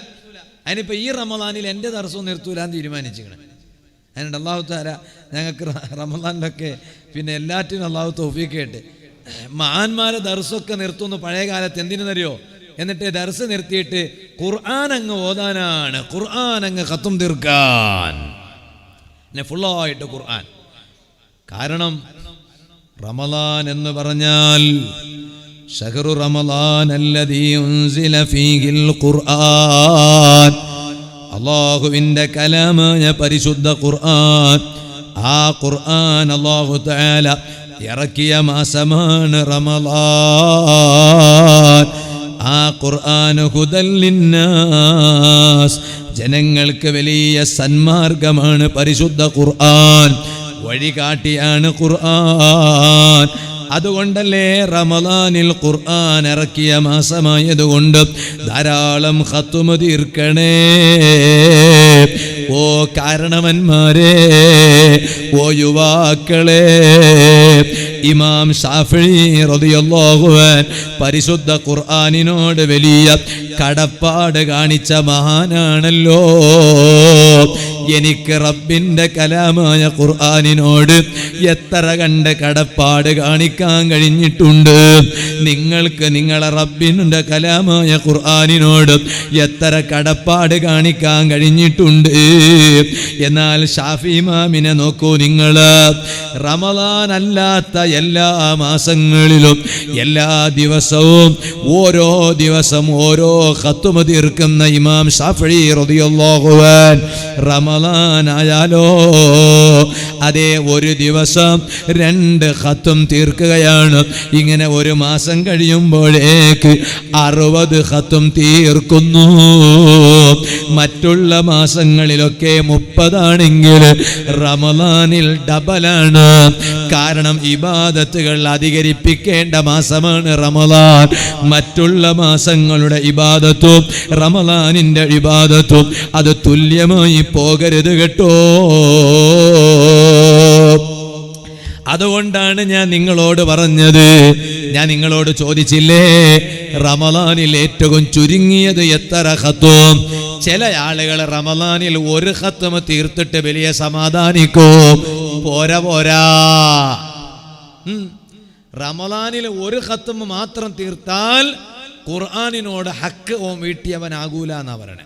അതിനിപ്പോൾ ഈ റമദാനിൽ എൻ്റെ ദർസും നിർത്തൂലാന്ന് തീരുമാനിച്ചിരിക്കണം. അതിനുണ്ട് അള്ളാഹു തആല ഞങ്ങൾക്ക് റമദാനിലൊക്കെ പിന്നെ എല്ലാറ്റിനും അള്ളാഹു തൗഫീഖ് ചെയ്യട്ടെ. മഹാന്മാരെ ദർസൊക്കെ നിർത്തുന്നു പഴയ കാലത്ത്. എന്തിനെന്നറിയോ? എന്നിട്ട് ദർസ് നിർത്തിയിട്ട് ഖുർആൻ അങ്ങ് ഓതാനാണ്, ഖുർആൻ അങ്ങ് ഖത്തും തീർക്കാൻ, ഫുള്ളായിട്ട് ഖുർആൻ. കാരണം റമളാൻ എന്ന് പറഞ്ഞാൽ ശഹ്റു റമളാൻ അല്ലദീ ഉൻസില ഫീഹിൽ ഖുർആൻ, അല്ലാഹുവിൻ്റെ കലാമായ പരിശുദ്ധ ഖുർആൻ. ആ ഖുർആൻ അല്ലാഹു തആല ഇറക്കിയ മാസമാണ് റമളാൻ. ആ ഖുർആൻ ഹുദൽ ലിന്നാസ്, ജനങ്ങൾക്ക് വലിയ സന്മാർഗമാണ് പരിശുദ്ധ ഖുർആൻ, വഴികാട്ടിയാണ് ഖുർആൻ. അതുകൊണ്ടല്ലേ റമളാനിൽ ഖുർആൻ ഇറക്കിയ മാസമായതുകൊണ്ട് ധാരാളം ഖത്മ തീർക്കണേ. ഓ കാരണവന്മാരെ, ഓ യുവാക്കളെ, ഇമാം ശാഫിഈ റളിയല്ലാഹു അൻഹു പരിശുദ്ധ ഖുർആനിനോട് വലിയ കടപ്പാട് കാണിച്ച മഹാനാണല്ലോ. എനിക്ക് റബ്ബിൻ്റെ കലാമായ ഖുർആനിനോട് എത്ര കണ്ട് കടപ്പാട് കാണിക്കാൻ കഴിഞ്ഞിട്ടുണ്ട്. നിങ്ങൾക്ക് നിങ്ങളെ റബ്ബിൻ്റെ കലാമായ ഖുർആനിനോട് എത്ര കടപ്പാട് കാണിക്കാൻ കഴിഞ്ഞിട്ടുണ്ട്. എന്നാൽ ഷാഫി ഇമാമിനെ നോക്കൂ നിങ്ങൾ. റമളാൻ അല്ലാത്ത എല്ലാ മാസങ്ങളിലും എല്ലാ ദിവസവും ഓരോ ദിവസം ഓരോ ഖത്മ തീർക്കുന്ന ഇമാം ശാഫിഈ റളിയല്ലാഹു അൻഹു റമളാൻ ആയാലോ അതേ ഒരു ദിവസം 2 ഖത്ം തീർക്കുകയാണ്. ഇങ്ങനെ ഒരു മാസം കഴിയുമ്പോഴേക്ക് 60 ഖത്ം തീർക്കുന്നു. മറ്റുള്ള മാസങ്ങളിലൊക്കെ 30 ആണെങ്കിൽ റമളാനിൽ ഡബലാണ്. കാരണം ഇബാദത്തുകൾ അധികരിപ്പിക്കേണ്ട മാസമാണ് റമളാൻ. മറ്റുള്ള മാസങ്ങളുടെ ഇബാദത്തും റമളാനിന്റെ ഇബാദത്തും അത് തുല്യമായി പോകരുത് കേട്ടോ. അതുകൊണ്ടാണ് ഞാൻ നിങ്ങളോട് പറഞ്ഞത്. ഞാൻ നിങ്ങളോട് ചോദിച്ചില്ലേ റമളാനിൽ ഏറ്റവും ചുരുങ്ങിയത് എത്ര ഖത്ം? ചില ആളുകൾ റമളാനിൽ 1 ഖത്ം തീർത്തിട്ട് വലിയ സമാധാനിക്കും. പോരാ, റമളാനിൽ 1 ഖത്ം മാത്രം തീർത്താൽ ഖുർആനിനോട് ഹക്ക് ഓം വീട്ടിയവനാകൂല എന്നാ പറയണേ.